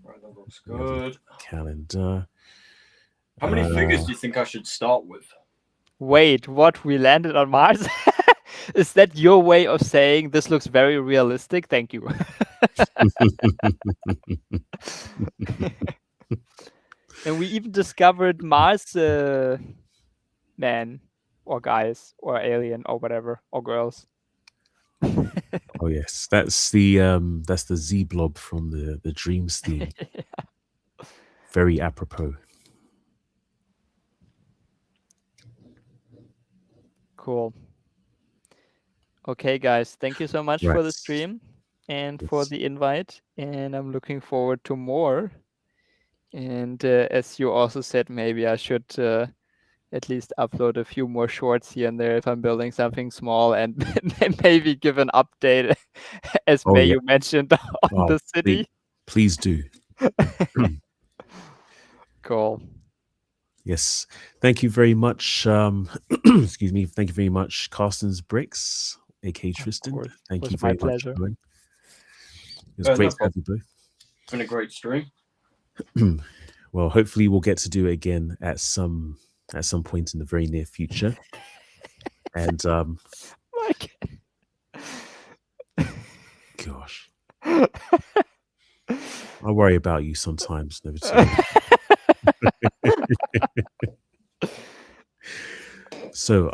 Right, that looks good. Calendar. How many figures do you think I should start with? Wait, what? We landed on Mars? Is that your way of saying this looks very realistic? Thank you. And we even discovered Mars men or guys or alien or whatever or girls. Oh yes, that's the Z blob from the Dreams theme. Very apropos. Cool. Okay, guys, thank you so much for the Right. stream and for Yes. the invite. And I'm looking forward to more. And as you also said, maybe I should at least upload a few more shorts here and there if I'm building something small, and maybe give an update, as Oh yeah. you mentioned, on the city. Please do. Cool. Yes. Thank you very much. Excuse me. Thank you very much, CarstensBricks, aka Tristan. course. Thank Was you my very much, pleasure. Owen. It was No great to have problem. you It's been a great stream. both. Well, hopefully we'll get to do it again at some point in the very near future. And Mike. gosh, I worry about you sometimes. Never tell you. So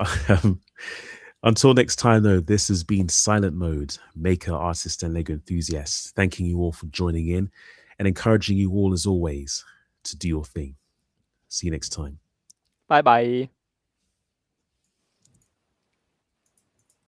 until next time, though, this has been Silent Mode, maker, artist, and Lego enthusiast. Thanking you all for joining in and encouraging you all, as always, to do your thing. See you next time. Bye-bye.